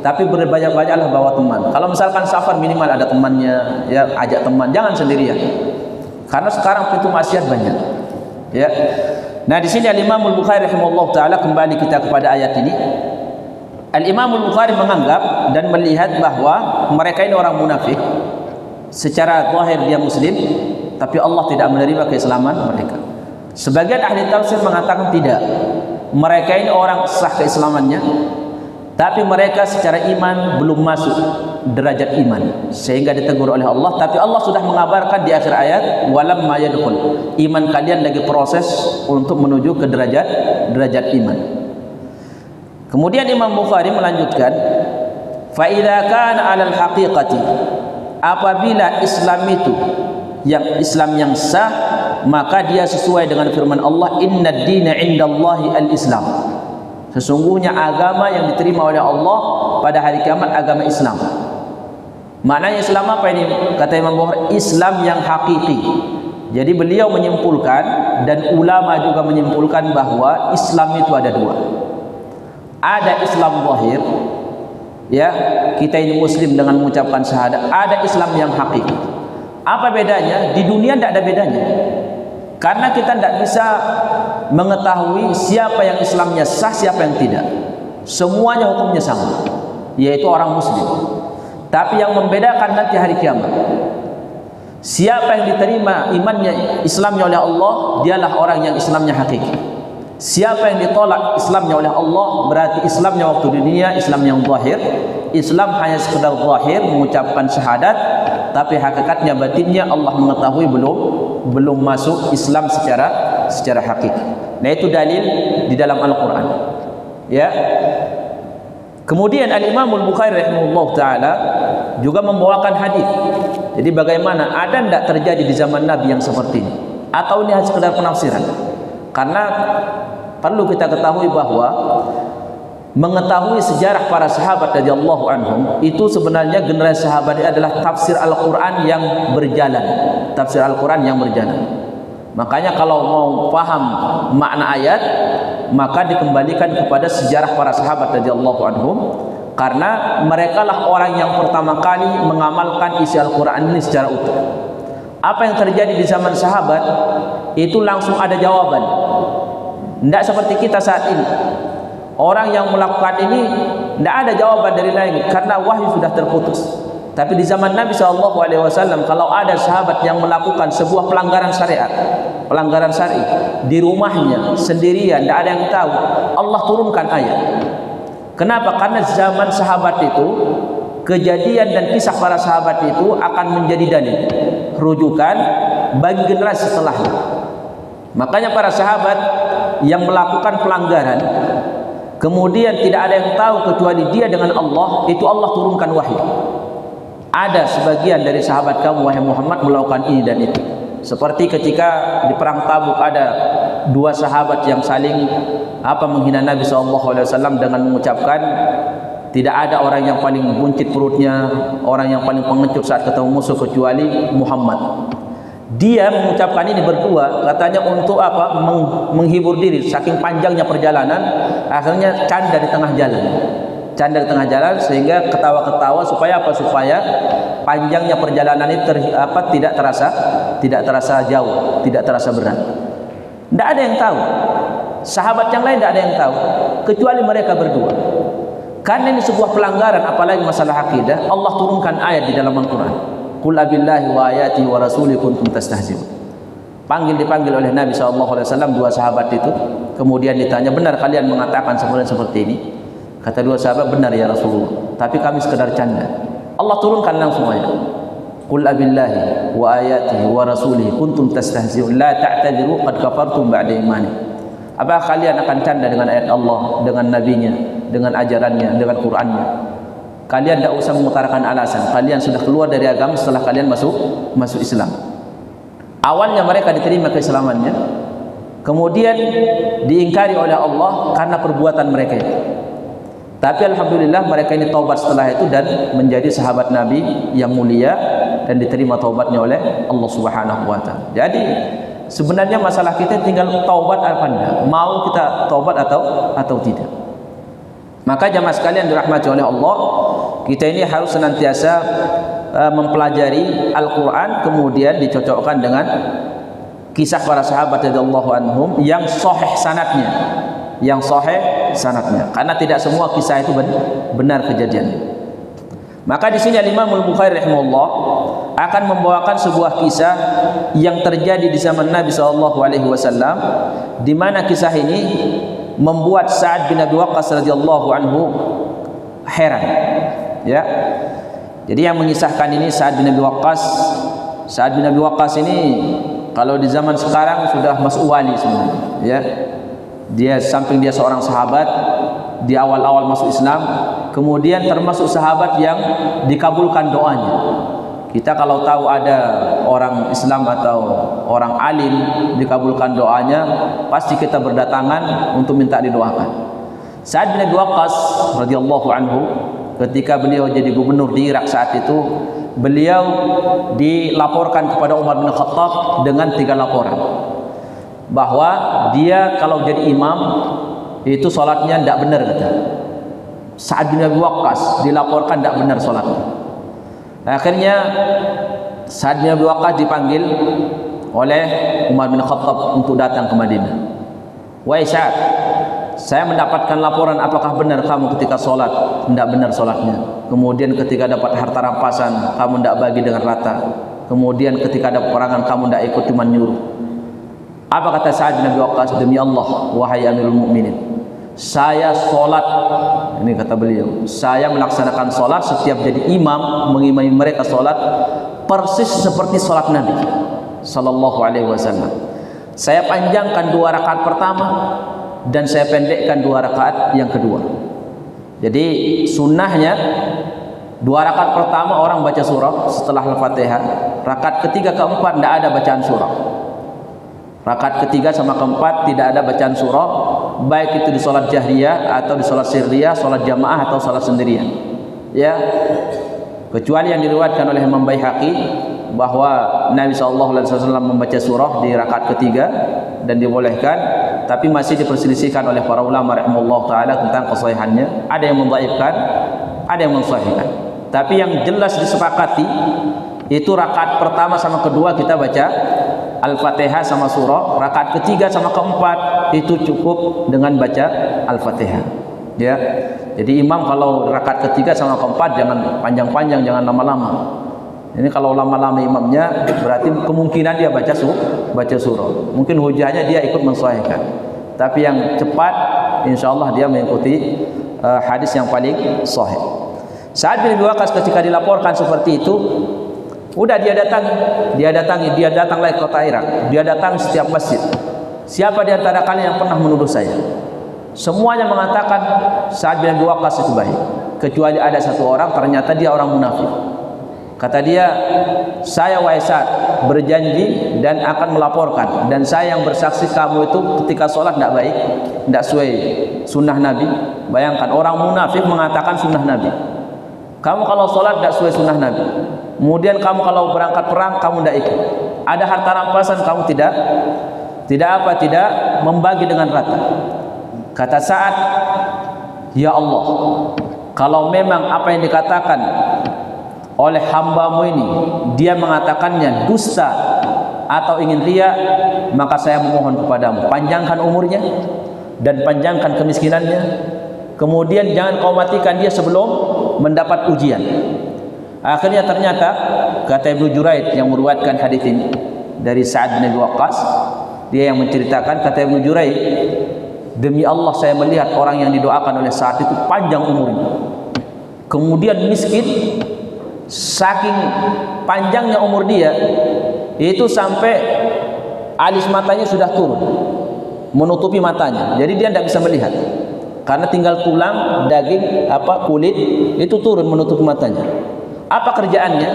Tapi berbanyak-banyaklah bawa teman. Kalau misalkan safar, minimal ada temannya, ya, ajak teman, jangan sendirian. Karena sekarang pintu maksiat banyak, ya. Nah, di sini Al-Imam Al-Bukhari rahimahullah taala, kembali kita kepada ayat ini. Al-Imam Al-Bukhari menganggap dan melihat bahwa mereka ini orang munafik. Secara zahir dia muslim, tapi Allah tidak menerima keislaman mereka. Sebagian ahli tafsir mengatakan tidak. Mereka ini orang sah keislamannya, tapi mereka secara iman belum masuk derajat iman, sehingga ditegur oleh Allah. Tapi Allah sudah mengabarkan di akhir ayat, walam ma yadkhul, iman kalian lagi proses untuk menuju ke derajat iman. Kemudian Imam Bukhari melanjutkan, fa idza kana 'alal haqiqati, apabila Islam itu Islam yang sah, maka dia sesuai dengan firman Allah, innad dina indallahi al-Islam. Sesungguhnya agama yang diterima oleh Allah pada hari kiamat agama Islam. Maknanya Islam apa ini? Kata Imam Bukhari, Islam yang hakiki. Jadi beliau menyimpulkan dan ulama juga menyimpulkan bahwa Islam itu ada dua. Ada Islam zahir, ya, kita ini muslim dengan mengucapkan syahadat. Ada Islam yang hakiki. Apa bedanya? Di dunia tidak ada bedanya. Karena kita tidak bisa mengetahui siapa yang Islamnya sah, siapa yang tidak. Semuanya hukumnya sama, yaitu orang muslim. Tapi yang membedakan nanti hari kiamat, siapa yang diterima imannya, Islamnya oleh Allah, dialah orang yang Islamnya hakiki. Siapa yang ditolak Islamnya oleh Allah, berarti Islamnya waktu dunia Islam yang zahir. Islam hanya sekedar zahir, mengucapkan syahadat, tapi hakikatnya, batinnya Allah mengetahui belum masuk Islam secara hakiki. Nah, itu dalil di dalam Al-Quran, ya. Kemudian Al-Imam Al-Bukhari rahimahullah ta'ala juga membawakan hadis. Jadi bagaimana, ada tidak terjadi di zaman Nabi yang seperti ini, atau ini hanya sekedar penafsiran? Karena perlu kita ketahui bahwa mengetahui sejarah para sahabat radhiyallahu anhum itu sebenarnya generasi sahabat ini adalah tafsir Al-Quran yang berjalan. Tafsir Al-Quran yang berjalan. Makanya kalau mau paham makna ayat, maka dikembalikan kepada sejarah para sahabat radhiyallahu anhum, karena merekalah orang yang pertama kali mengamalkan isi Al-Quran ini secara utuh. Apa yang terjadi di zaman sahabat itu langsung ada jawaban. Tidak seperti kita saat ini. Orang yang melakukan ini tidak ada jawaban dari langit karena wahyu sudah terputus. Tapi di zaman Nabi SAW, kalau ada sahabat yang melakukan sebuah pelanggaran syariat, pelanggaran syar'i di rumahnya sendirian, tidak ada yang tahu, Allah turunkan ayat. Kenapa? Karena zaman sahabat itu, kejadian dan kisah para sahabat itu akan menjadi dalil, rujukan bagi generasi setelahnya. Makanya para sahabat yang melakukan pelanggaran, kemudian tidak ada yang tahu kecuali dia dengan Allah, itu Allah turunkan wahyu. Ada sebagian dari sahabat kamu wahai Muhammad melakukan ini dan itu. Seperti ketika di perang Tabuk ada dua sahabat yang saling menghina Nabi SAW dengan mengucapkan, tidak ada orang yang paling buncit perutnya, orang yang paling pengecut saat ketemu musuh kecuali Muhammad. Dia mengucapkan ini berdua, katanya untuk menghibur diri, saking panjangnya perjalanan, akhirnya canda di tengah jalan. Canda di tengah jalan sehingga ketawa-ketawa supaya supaya panjangnya perjalanan itu tidak terasa jauh, tidak terasa berat. Tidak ada yang tahu. Sahabat yang lain tidak ada yang tahu kecuali mereka berdua. Karena ini sebuah pelanggaran, apalagi masalah akidah, Allah turunkan ayat di dalam Al-Qur'an. Qul abillahi wa ayati wa rasulihi kuntum tastahzi'un. Dipanggil oleh Nabi SAW dua sahabat itu, kemudian ditanya, benar kalian mengatakan seperti ini? Kata dua sahabat, benar ya Rasulullah, tapi kami sekedar canda. Allah turunkan langsung ayat. Qul abillahi wa ayatihi wa rasulihi kuntum tastahzi'un la ta'tadiru qad kafartum ba'da imanikum. Apa kalian akan canda dengan ayat Allah, dengan nabinya, dengan ajarannya, dengan Qur'annya? Kalian tidak usah mengutarakan alasan. Kalian sudah keluar dari agama setelah kalian masuk Islam. Awalnya mereka diterima keislamannya, kemudian diingkari oleh Allah karena perbuatan mereka itu. Tapi alhamdulillah mereka ini taubat setelah itu dan menjadi sahabat Nabi yang mulia dan diterima taubatnya oleh Allah Subhanahu wa taala. Jadi sebenarnya masalah kita tinggal taubat apa enggak, mau kita taubat atau tidak. Maka jamaah sekalian dirahmati oleh Allah, kita ini harus senantiasa mempelajari Al-Qur'an, kemudian dicocokkan dengan kisah para sahabat radhiyallahu anhum yang sahih sanadnya. Karena tidak semua kisah itu benar kejadian. Maka di sini Imam Al-Bukhari rahimahullah akan membawakan sebuah kisah yang terjadi di zaman Nabi SAW, di mana kisah ini membuat Sa'ad bin Abi Waqqas radhiyallahu anhu heran. Ya. Jadi yang mengisahkan ini Sa'ad bin Abi Waqqas. Sa'ad bin Abi Waqqas ini kalau di zaman sekarang sudah masuk wali sebenarnya. Ya. Dia samping dia seorang sahabat di awal-awal masuk Islam, kemudian termasuk sahabat yang dikabulkan doanya. Kita kalau tahu ada orang Islam atau orang alim dikabulkan doanya, pasti kita berdatangan untuk minta didoakan. Sa'ad bin Abi Waqqas radhiyallahu anhu, ketika beliau jadi gubernur di Irak saat itu, beliau dilaporkan kepada Umar bin Khattab dengan 3 laporan. Bahwa dia kalau jadi imam itu sholatnya tidak benar, kata Sa'ad bin Abi Waqqas dilaporkan tidak benar sholatnya. Akhirnya Sa'ad bin Abi Waqqas dipanggil oleh Umar bin Khattab untuk datang ke Madinah. Wahai Sa'ad, saya mendapatkan laporan, apakah benar kamu ketika sholat tidak benar sholatnya? Kemudian ketika dapat harta rampasan kamu tidak bagi dengan rata. Kemudian ketika ada peperangan kamu tidak ikut, cuma nyuruh. Apa kata Sa'ad bin Abi Waqqas? Demi Allah, wahai Amirul Mukminin, saya sholat, ini kata beliau, saya melaksanakan sholat setiap jadi imam, mengimami mereka sholat persis seperti sholat Nabi Sallallahu Alaihi Wasallam. Saya panjangkan 2 rakaat pertama dan saya pendekkan 2 rakaat yang kedua. Jadi sunnahnya 2 rakaat pertama orang baca surah setelah Al-Fatihah, rakaat ketiga keempat tidak ada bacaan surah. Rakaat ketiga sama keempat tidak ada bacaan surah, baik itu di sholat jahriyah atau di sholat sirriyah, sholat jamaah atau sholat sendirian. Ya, kecuali yang diriwayatkan oleh Imam Baihaqi bahwa Nabi SAW membaca surah di rakaat ketiga dan dibolehkan, tapi masih diperselisihkan oleh para ulama rahimahullah taala tentang kesahihannya. Ada yang mendhaifkan, ada yang mensahihkan. Tapi yang jelas disepakati itu rakaat pertama sama kedua kita baca Al-Fatihah sama surah, rakaat ketiga sama keempat itu cukup dengan baca Al-Fatihah. Ya. Jadi imam kalau rakaat ketiga sama keempat jangan panjang-panjang, jangan lama-lama. Ini kalau lama-lama imamnya berarti kemungkinan dia baca surah. Mungkin hujahnya dia ikut mensahihkan. Tapi yang cepat insyaallah dia mengikuti hadis yang paling sahih. Sa'ad bin Abi Waqqas ketika dilaporkan seperti itu, udah dia datang lagi ke kota Irak. Dia datang setiap masjid. Siapa di antara kalian yang pernah menuduh saya? Semuanya mengatakan Sa'ad bin Abi Waqqas itu baik, kecuali ada satu orang ternyata dia orang munafik. Kata dia, saya wahai Sa'ad berjanji dan akan melaporkan, dan saya yang bersaksi kamu itu ketika sholat tidak baik, tidak sesuai sunnah Nabi. Bayangkan orang munafik mengatakan sunnah Nabi. Kamu kalau sholat tidak sesuai sunnah Nabi. Kemudian kamu kalau berangkat perang kamu tidak ikut. Ada harta rampasan kamu tidak membagi dengan rata. Kata Sa'ad, ya Allah, kalau memang apa yang dikatakan oleh hambamu ini dia mengatakannya dusta atau ingin riya, maka saya memohon kepadamu, panjangkan umurnya dan panjangkan kemiskinannya, kemudian jangan kau matikan dia sebelum mendapat ujian. Akhirnya ternyata kata Ibnu Juraid yang meriwayatkan hadis ini dari Sa'ad bin Abi Waqqas, dia yang menceritakan, kata Ibnu Juraid, demi Allah saya melihat orang yang didoakan oleh Sa'ad itu panjang umurnya, kemudian miskin. Saking panjangnya umur dia itu sampai alis matanya sudah turun, menutupi matanya. Jadi dia tidak bisa melihat karena tinggal tulang, daging, kulit itu turun menutupi matanya. Apa kerjaannya?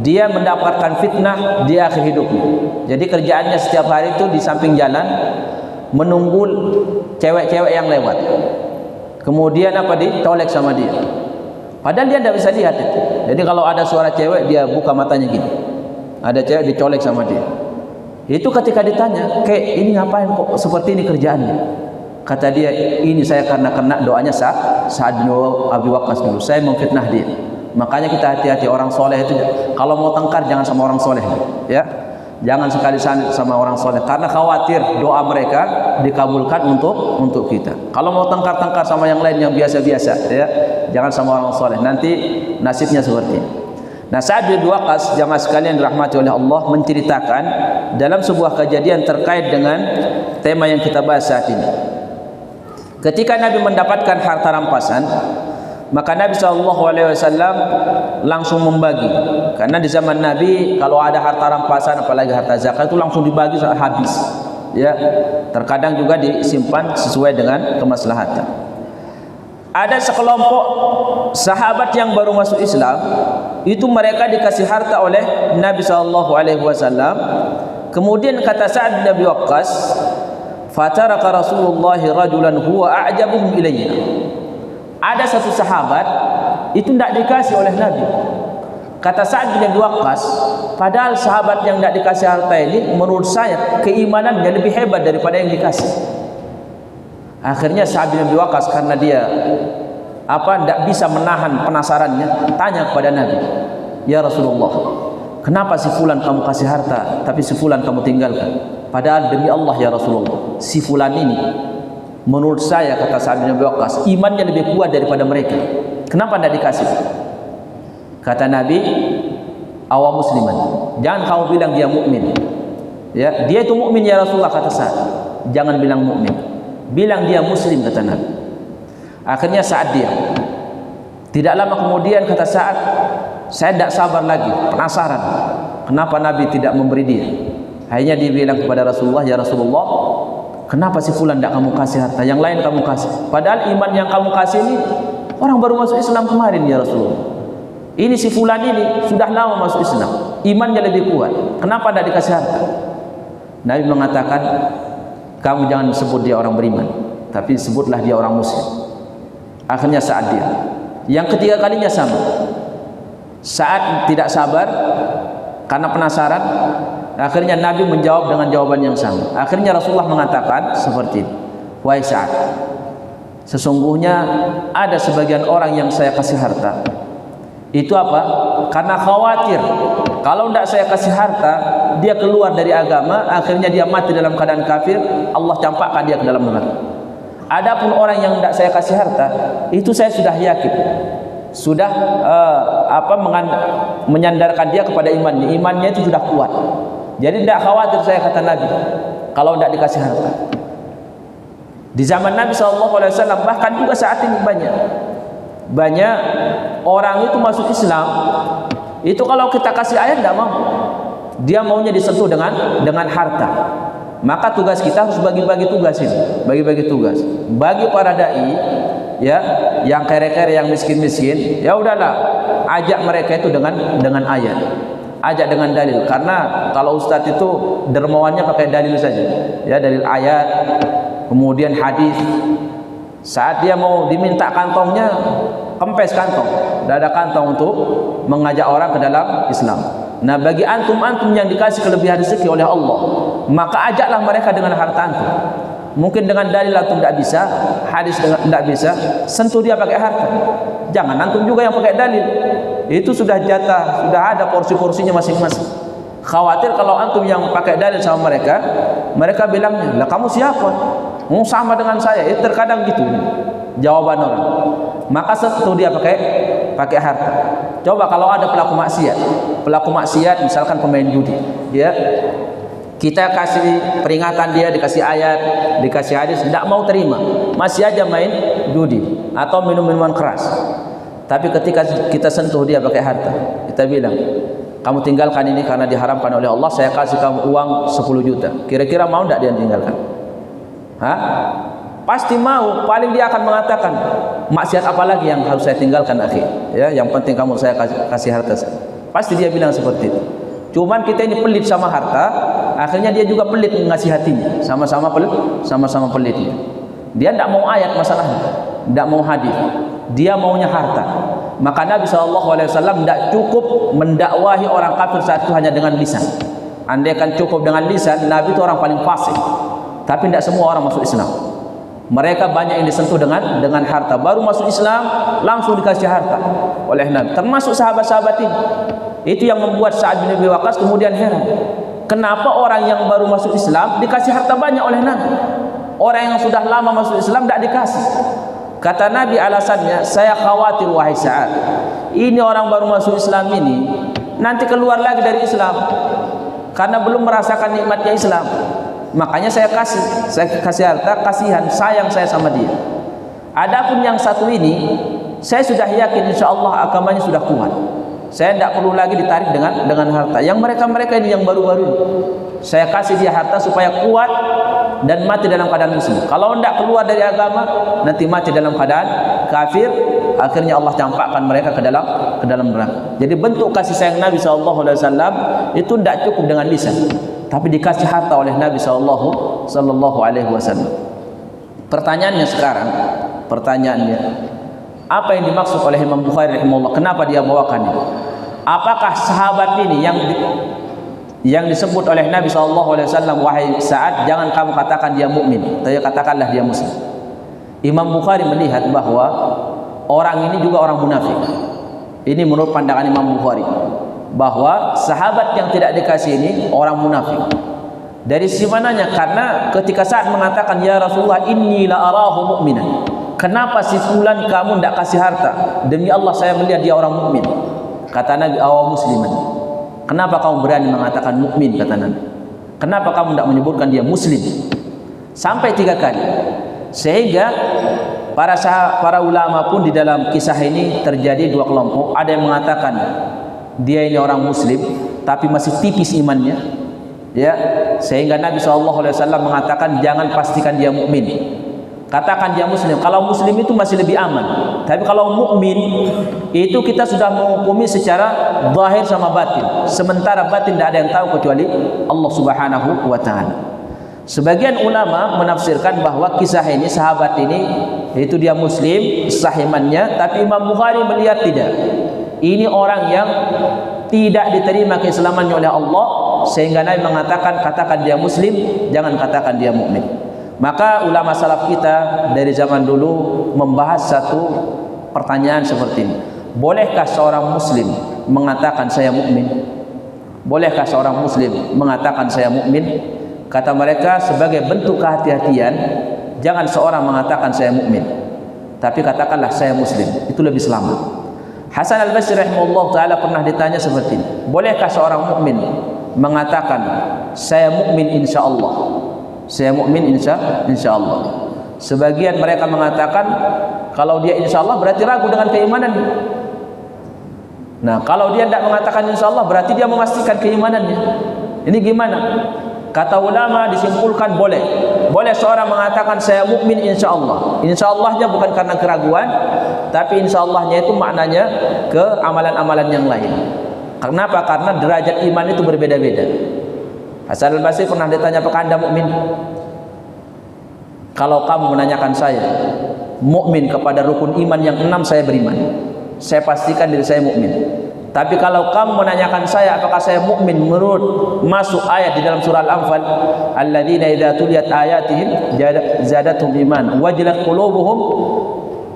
Dia mendapatkan fitnah di akhir hidupnya. Jadi kerjaannya setiap hari itu di samping jalan menunggu cewek-cewek yang lewat, kemudian ditolek sama dia. Padahal dia tidak bisa lihat itu. Jadi kalau ada suara cewek dia buka matanya gini. Ada cewek dicolek sama dia. Itu ketika ditanya, "Kek, ini ngapain kok seperti ini kerjaannya?" Kata dia, "Ini saya karena kena doanya Sa'ad bin Abi Waqqas dulu. Saya memfitnah dia." Makanya kita hati-hati, orang soleh itu kalau mau tengkar jangan sama orang soleh, ya. Jangan sekali sama orang soleh karena khawatir doa mereka dikabulkan untuk kita. Kalau mau tengkar-tengkar sama yang lain yang biasa-biasa, ya, jangan sama orang soleh. Nanti nasibnya seperti ini. Nah, Sa'ad bin Abi Waqqas, jamaah sekalian dirahmati oleh Allah, menceritakan dalam sebuah kejadian terkait dengan tema yang kita bahas saat ini. Ketika Nabi mendapatkan harta rampasan, maka Nabi SAW langsung membagi. Karena di zaman Nabi kalau ada harta rampasan, apalagi harta zakat, itu langsung dibagi sampai habis. Ya, terkadang juga disimpan sesuai dengan kemaslahatan. Ada sekelompok sahabat yang baru masuk Islam, itu mereka dikasih harta oleh Nabi SAW. Kemudian kata Sa'ad bin Abi Waqqas, "Fataraka Rasulullah rajulan huwa a'jabuhum ilayya." Ada satu sahabat itu tidak dikasih oleh Nabi. Kata Sa'ad bin Abi Waqqas, padahal sahabat yang tidak dikasih harta ini menurut saya keimanannya lebih hebat daripada yang dikasih. Akhirnya Sa'ad bin Abi Waqqas karena dia tidak bisa menahan penasarannya, tanya kepada Nabi, "Ya Rasulullah, kenapa si fulan kamu kasih harta tapi si fulan kamu tinggalkan? Padahal demi Allah ya Rasulullah, si fulan ini menurut saya," kata Sa'ad bin Abi Waqqas, "imannya lebih kuat daripada mereka. Kenapa tidak dikasih?" Kata Nabi, "Awam musliman, jangan kau bilang dia mukmin. Ya, dia itu mukmin ya Rasulullah," kata Sa'ad. "Jangan bilang mukmin, bilang dia muslim," kata Nabi. Akhirnya Sa'ad diam. Tidak lama kemudian kata Sa'ad, "Saya tidak sabar lagi, penasaran kenapa Nabi tidak memberi dia." Akhirnya dia bilang kepada Rasulullah, "Ya Rasulullah, kenapa si fulan tidak kamu kasih harta, yang lain kamu kasih? Padahal iman yang kamu kasih ini orang baru masuk Islam kemarin ya Rasulullah. Ini si fulan ini sudah lama masuk Islam, imannya lebih kuat. Kenapa tidak dikasih harta?" Nabi mengatakan, "Kamu jangan sebut dia orang beriman, tapi sebutlah dia orang muslim." Akhirnya Sa'ad dia. Yang ketiga kalinya sama. Sa'ad tidak sabar karena penasaran. Akhirnya Nabi menjawab dengan jawaban yang sama. Akhirnya Rasulullah mengatakan seperti ini, "Wahai Sa'ad, sesungguhnya ada sebagian orang yang saya kasih harta. Itu apa? Karena khawatir kalau tidak saya kasih harta, dia keluar dari agama, akhirnya dia mati dalam keadaan kafir, Allah campakkan dia ke dalam neraka. Adapun orang yang tidak saya kasih harta, itu saya sudah yakin, sudah menyandarkan dia kepada imannya. Imannya itu sudah kuat. Jadi tidak khawatir saya, kata Nabi, kalau tidak dikasih harta. Di zaman Nabi SAW, bahkan juga saat ini banyak orang itu masuk Islam. Itu kalau kita kasih ayat tidak mau. Dia maunya disentuh dengan harta. Maka tugas kita harus bagi-bagi tugas ini, bagi-bagi tugas. Bagi para dai, ya, yang kere-kere, yang miskin-miskin, ya udahlah, ajak mereka itu dengan ayat, ajak dengan dalil. Karena kalau ustadz itu dermawannya pakai dalil saja, ya, dalil ayat, kemudian hadis. Saat dia mau diminta kantongnya, kempes kantong, tidak ada kantong untuk mengajak orang ke dalam Islam. Nah, bagi antum-antum yang dikasih kelebihan rezeki oleh Allah, maka ajaklah mereka dengan harta antum. Mungkin dengan dalil antum tidak bisa, hadis tidak bisa, sentuh dia pakai harta. Jangan antum juga yang pakai dalil. Itu sudah jatah, sudah ada porsi-porsinya masing-masing. Khawatir kalau antum yang pakai dalil sama mereka bilangnya, lah kamu siapa? Sama dengan saya. Terkadang gitu jawaban orang. Maka sentuh dia pakai harta. Coba kalau ada pelaku maksiat, misalkan pemain judi, ya, kita kasih peringatan dia, dikasih ayat, dikasih hadis, tidak mau terima, masih aja main judi atau minum-minuman keras. Tapi ketika kita sentuh dia pakai harta, kita bilang, kamu tinggalkan ini karena diharamkan oleh Allah, saya kasih kamu uang 10 juta. Kira-kira mau tidak dia tinggalkan? Hah? Pasti mau. Paling dia akan mengatakan, maksiat apa lagi yang harus saya tinggalkan, akhi? Ya, yang penting kamu saya kasih harta. Pasti dia bilang seperti itu. Cuman kita ini pelit sama harta, akhirnya dia juga pelit mengasih hatinya. Sama-sama pelit. Dia tidak mau ayat masalahnya, tidak mau hadis. Dia maunya harta. Maka Nabi SAW tidak cukup mendakwahi orang kafir saat itu hanya dengan lisan. Andai kan cukup dengan lisan, Nabi itu orang paling fasih. Tapi tidak semua orang masuk Islam. Mereka banyak yang disentuh dengan harta, baru masuk Islam langsung dikasih harta oleh Nabi. Termasuk sahabat-sahabat ini. Itu yang membuat Sa'ad bin Abi Waqqas kemudian heran. Kenapa orang yang baru masuk Islam dikasih harta banyak oleh Nabi? Orang yang sudah lama masuk Islam tidak dikasih. Kata Nabi alasannya, saya khawatir wahai Sa'ad, ini orang baru masuk Islam ini nanti keluar lagi dari Islam karena belum merasakan nikmatnya Islam. Makanya saya kasih harta, kasihan, sayang saya sama dia. Adapun yang satu ini, saya sudah yakin insya Allah agamanya sudah kuat. Saya tidak perlu lagi ditarik dengan harta. Yang mereka ini yang baru-baru ini, saya kasih dia harta supaya kuat dan mati dalam keadaan muslim. Kalau tidak keluar dari agama, nanti mati dalam keadaan kafir. Akhirnya Allah campakkan mereka ke dalam neraka. Jadi bentuk kasih sayang Nabi SAW itu tidak cukup dengan lisan, tapi dikasih harta oleh Nabi Sallallahu Alaihi Wasallam. Pertanyaannya sekarang, apa yang dimaksud oleh Imam Bukhari rahimahullah? Kenapa dia bawakannya? Apakah sahabat ini yang disebut oleh Nabi Sallallahu Alaihi Wasallam, wahai Sa'ad, jangan kamu katakan dia mukmin, tapi katakanlah dia muslim. Imam Bukhari melihat bahwa orang ini juga orang munafik. Ini menurut pandangan Imam Bukhari, bahwa sahabat yang tidak dikasih ini orang munafik. Dari sisi mananya? Karena ketika saat mengatakan, ya Rasulullah, inni la arahu mu'minan, kenapa si fulan kamu tidak kasih harta? Demi Allah saya melihat dia orang mukmin. Kata Nabi, aw musliman, kenapa kamu berani mengatakan mukmin? Kata Nabi, kenapa kamu tidak menyebutkan dia muslim? Sampai 3 kali. Sehingga para ulama pun di dalam kisah ini terjadi 2 kelompok. Ada yang mengatakan dia ini orang muslim tapi masih tipis imannya, ya, sehingga Nabi SAW mengatakan jangan pastikan dia mukmin, katakan dia muslim. Kalau muslim itu masih lebih aman, tapi kalau mukmin itu kita sudah menghukumi secara zahir sama batin, sementara batin tidak ada yang tahu kecuali Allah Subhanahu wa Ta'ala. Sebagian ulama menafsirkan bahwa kisah ini, sahabat ini itu dia muslim, sah imannya, tapi Imam Bukhari melihat tidak, ini orang yang tidak diterima keislamannya oleh Allah, sehingga Nabi mengatakan katakan dia muslim, jangan katakan dia mukmin. Maka ulama salaf kita dari zaman dulu membahas satu pertanyaan seperti ini. Bolehkah seorang muslim mengatakan saya mukmin? Bolehkah seorang muslim mengatakan saya mukmin? Kata mereka, sebagai bentuk kehati-hatian jangan seorang mengatakan saya mukmin, tapi katakanlah saya muslim. Itu lebih selamat. Hasan al-Basri rahimahullah taala pernah ditanya seperti ini, bolehkah seorang mukmin mengatakan saya mukmin insyaallah, saya mukmin insyaallah. Sebagian mereka mengatakan kalau dia insyaallah berarti ragu dengan keimanan. Nah, kalau dia tidak mengatakan insyaallah berarti dia memastikan keimanannya. Ini gimana? Kata ulama disimpulkan boleh seorang mengatakan saya mukmin insyaallah. Insyallahnya bukan karena keraguan, tapi insyallahnya itu maknanya ke amalan-amalan yang lain. Kenapa? Karena derajat iman itu berbeda-beda. Hasan al-Basri pernah ditanya, apakah Anda mukmin? Kalau kamu menanyakan saya mukmin kepada rukun iman yang 6, saya beriman. Saya pastikan diri saya mukmin. Tapi kalau kamu menanyakan saya apakah saya mukmin menurut masuk ayat di dalam surah Al-Anfal, alladzina idza tuliyat ayatihim zadatuhum iman wajilat qulubuhum,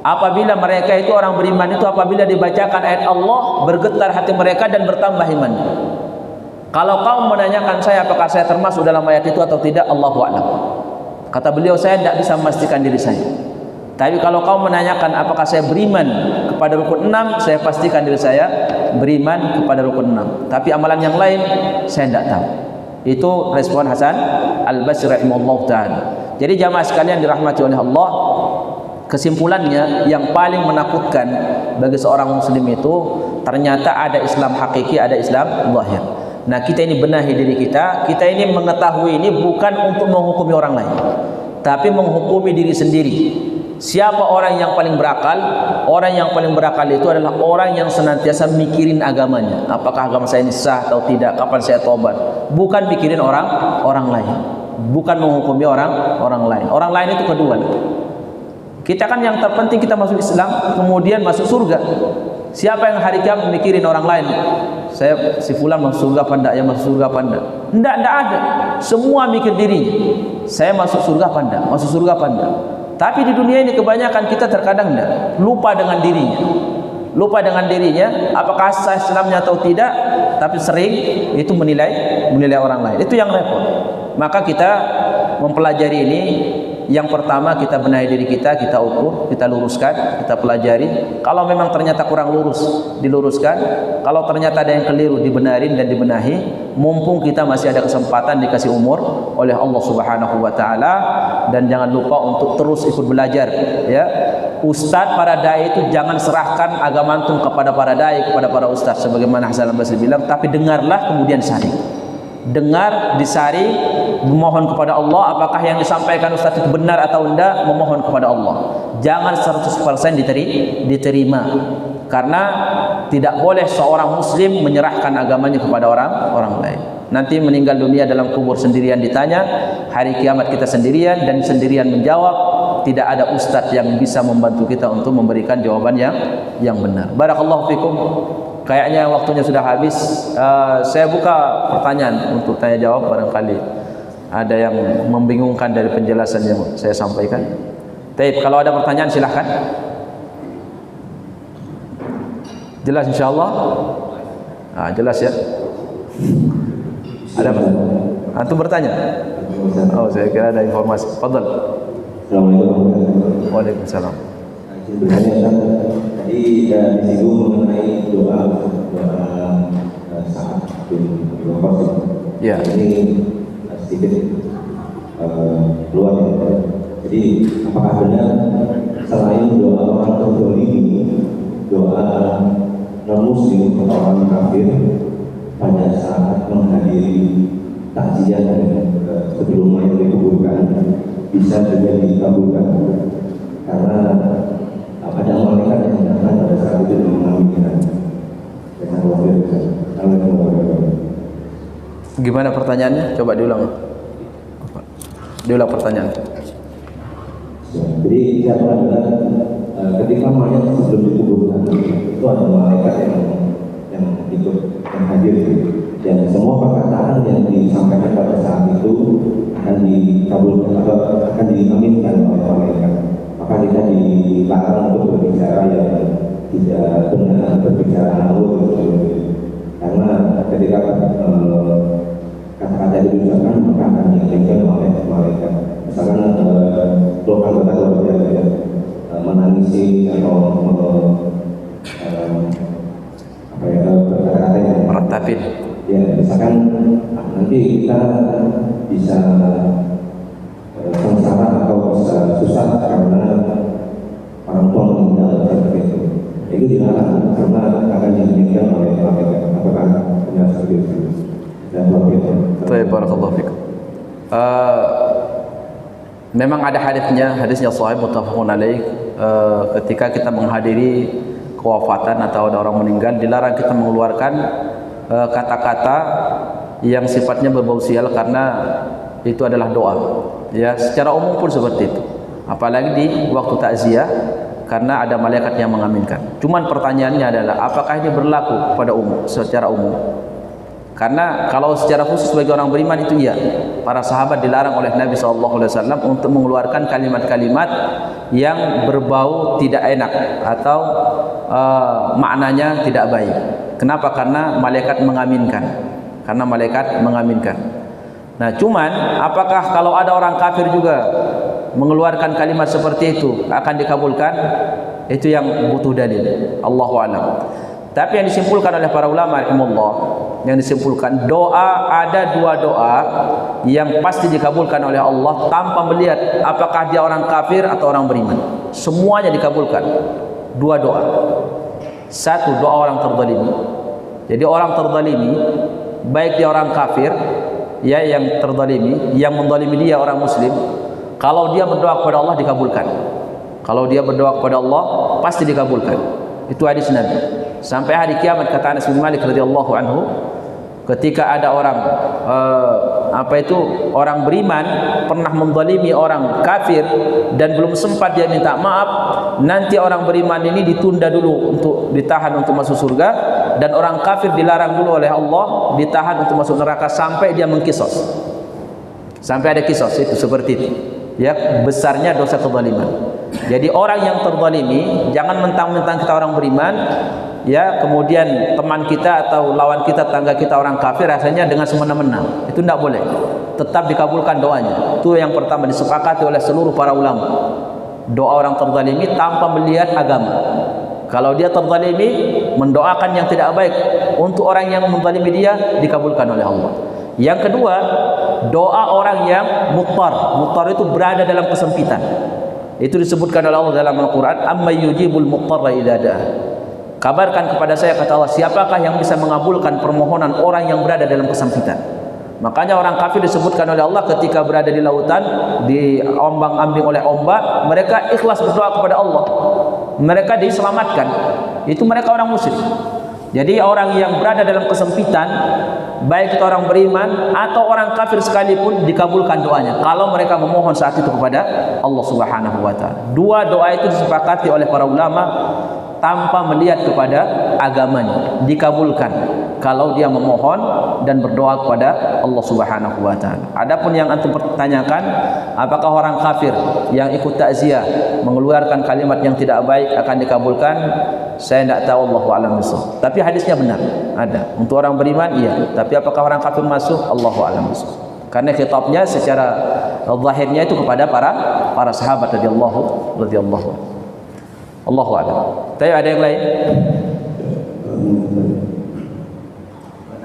apabila mereka itu orang beriman itu apabila dibacakan ayat Allah bergetar hati mereka dan bertambah iman. Kalau kamu menanyakan saya apakah saya termasuk dalam ayat itu atau tidak, Allahu a'lam. Kata beliau, saya tidak bisa memastikan diri saya. Tapi kalau kamu menanyakan apakah saya beriman kepada rukun 6, saya pastikan diri saya beriman kepada rukun 6. Tapi amalan yang lain saya tidak tahu. Itu respon Hasan al-Basri rahimahullah ta'ala. Jadi jamaah sekalian dirahmati oleh Allah, kesimpulannya yang paling menakutkan bagi seorang muslim itu ternyata ada Islam hakiki, ada Islam zahir. Nah, kita ini benahi diri kita ini mengetahui ini bukan untuk menghukumi orang lain, tapi menghukumi diri sendiri. Siapa orang yang paling berakal? Orang yang paling berakal itu adalah orang yang senantiasa mikirin agamanya. Apakah agama saya ini sah atau tidak? Kapan saya tobat? Bukan mikirin orang lain. Bukan menghukumi orang lain. Orang lain itu kedua. Kita kan yang terpenting kita masuk Islam, kemudian masuk surga. Siapa yang hari kiamat mikirin orang lain? Saya si fulan masuk surga apa enggak? Ya masuk surga apa enggak? Enggak ada. Semua mikir dirinya. Saya masuk surga apa enggak? Masuk surga apa enggak? Tapi di dunia ini kebanyakan kita terkadang enggak, lupa dengan dirinya. Lupa dengan dirinya, apakah sah Islamnya atau tidak, tapi sering itu menilai orang lain. Itu yang repot. Maka kita mempelajari ini. Yang pertama, kita benahi diri kita ukur, kita luruskan, kita pelajari. Kalau memang ternyata kurang lurus, diluruskan. Kalau ternyata ada yang keliru, dibenarin dan dibenahi. Mumpung kita masih ada kesempatan dikasih umur oleh Allah Subhanahu wa taala, dan jangan lupa untuk terus ikut belajar, ya. Ustadz para dai itu jangan serahkan agama antum kepada para dai, kepada para ustadz sebagaimana Hasan al-Basri bilang, tapi dengarlah kemudian saring. Dengar, disaring, memohon kepada Allah apakah yang disampaikan ustaz itu benar atau enggak, memohon kepada Allah. Jangan 100% diterima. Karena tidak boleh seorang muslim menyerahkan agamanya kepada orang lain. Nanti meninggal dunia dalam kubur sendirian ditanya, hari kiamat kita sendirian dan sendirian menjawab, tidak ada ustaz yang bisa membantu kita untuk memberikan jawaban yang benar. Barakallahu fikum. Kayaknya waktunya sudah habis. Saya buka pertanyaan untuk tanya jawab, barangkali ada yang membingungkan dari penjelasan yang saya sampaikan. Baik, kalau ada pertanyaan silahkan. Jelas insyaallah? Jelas ya. Ada apa? Antum bertanya? Oh, saya kira ada informasi. Fadhal. Assalamualaikum. Waalaikumsalam. Tadi disinggung mengenai doa saat berpuasa. Ya. Ini sedikit keluar. Jadi apakah benar selain doa orang terzalimi, doa non muslim atau orang kafir pada saat menghadiri takziah sebelum mayat dikuburkan bisa juga dikabulkan? Karena ada malaikat yang datang pada saat itu dan mengaminkan. Gimana pertanyaannya? Coba diulang. Diulang pertanyaan. Jadi siapa ketika mayat sebelum dikuburkan itu ada malaikat yang ikut yang hadir, dan semua perkataan yang disampaikan pada saat itu akan dikabulkan atau akan diaminkan oleh malaikat. Maka kita dilarang untuk berbicara yang tidak benar, berbicara ngawur, karena ketika kata-kata yang diucapkan maka akan diinginkan oleh malaikat. Misalkan anggota keluarga menangisi atau berkata-kata yang meratapi. Ya, misalkan nanti kita bisa sengsara atau bisa susah karena orang tua meninggal seperti itu. Itu dilarang karena akan diinginkan oleh malaikat. Apakah benar seperti itu? Dan Baik, barakallahu fikum. Memang ada hadisnya sahih muttafaqun alaih. Ketika kita menghadiri kewafatan atau ada orang meninggal, dilarang kita mengeluarkan kata-kata yang sifatnya berbau sial karena itu adalah doa. Ya, secara umum pun seperti itu. Apalagi di waktu takziah karena ada malaikat yang mengaminkan. Cuman pertanyaannya adalah apakah ini berlaku pada secara umum? Karena kalau secara khusus bagi orang beriman itu iya. Para sahabat dilarang oleh Nabi SAW untuk mengeluarkan kalimat-kalimat yang berbau tidak enak atau maknanya tidak baik. Kenapa? Karena malaikat mengaminkan. Karena malaikat mengaminkan. Nah, cuman apakah kalau ada orang kafir juga mengeluarkan kalimat seperti itu akan dikabulkan? Itu yang butuh dalil. Allahu a'lam. Tapi yang disimpulkan oleh para ulama rahimahullah, yang disimpulkan ada dua doa yang pasti dikabulkan oleh Allah tanpa melihat apakah dia orang kafir atau orang beriman. Semuanya dikabulkan. Dua doa. Satu, doa orang terzalimi. Jadi orang terzalimi, baik dia orang kafir, ya yang terzalimi, yang menzalimi dia orang muslim, kalau dia berdoa kepada Allah dikabulkan. Kalau dia berdoa kepada Allah pasti dikabulkan. Itu hadis Nabi. Sampai hari kiamat kata Anas bin Malik radhiyallahu anhu, ketika ada orang orang beriman pernah menzalimi orang kafir dan belum sempat dia minta maaf, nanti orang beriman ini ditunda dulu untuk ditahan untuk masuk surga, dan orang kafir dilarang dulu oleh Allah ditahan untuk masuk neraka sampai dia mengkisos. Sampai ada kisos, itu seperti itu. Ya, besarnya dosa kezaliman. Jadi orang yang terzalimi jangan mentang-mentang kita orang beriman, ya kemudian teman kita atau lawan kita, tetangga kita orang kafir, rasanya dengan semena-mena. Itu tidak boleh. Tetap dikabulkan doanya. Itu yang pertama disepakati oleh seluruh para ulama. Doa orang terzalimi tanpa melihat agama. Kalau dia terzalimi, mendoakan yang tidak baik untuk orang yang menzalimi dia, dikabulkan oleh Allah. Yang kedua, doa orang yang muttar. Muttar itu berada dalam kesempitan. Itu disebutkan oleh Allah dalam Al-Quran, amma yujibul muttarra idza da'a. Kabarkan kepada saya, kata Allah, siapakah yang bisa mengabulkan permohonan orang yang berada dalam kesempitan. Makanya orang kafir disebutkan oleh Allah ketika berada di lautan, diombang-ambing oleh ombak, mereka ikhlas berdoa kepada Allah, mereka diselamatkan. Itu mereka orang musyrik. Jadi orang yang berada dalam kesempitan, baik itu orang beriman atau orang kafir sekalipun, dikabulkan doanya kalau mereka memohon saat itu kepada Allah Subhanahu wa taala. Dua doa itu disepakati oleh para ulama tanpa melihat kepada agamanya, dikabulkan kalau dia memohon dan berdoa kepada Allah Subhanahu wa taala. Adapun yang antum pertanyakan, apakah orang kafir yang ikut takziah mengeluarkan kalimat yang tidak baik akan dikabulkan? Saya tidak tahu, Allahu a'lam bishawab. Tapi hadisnya benar, ada. Untuk orang beriman iya, tapi apakah orang kafir masuk? Allahu a'lam bishawab. Karena khitabnya secara zahirnya itu kepada para sahabat radhiyallahu. Allahu a'lam. Tapi ada yang lain?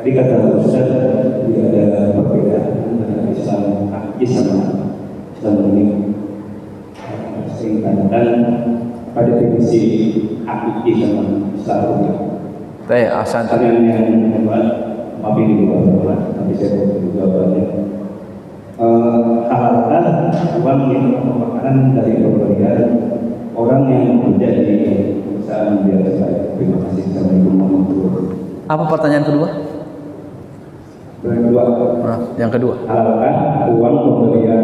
Tadi kata Ustaz, ada perbedaan antara Islam hakiki sama Islam ini. Sehingga pada definisi hakiki sama Islam ini. Baik, ahsan. Yang membuat maaf ini juga, tapi saya mau jawabannya. Halalkan uang yang merupakan dari pemberian orang yang menjadi perusahaan biasa. Terima kasih. Assalamualaikum warahmatullahi wabarakatuh. Apa pertanyaan kedua? Yang kedua. Halalkan uang pemberian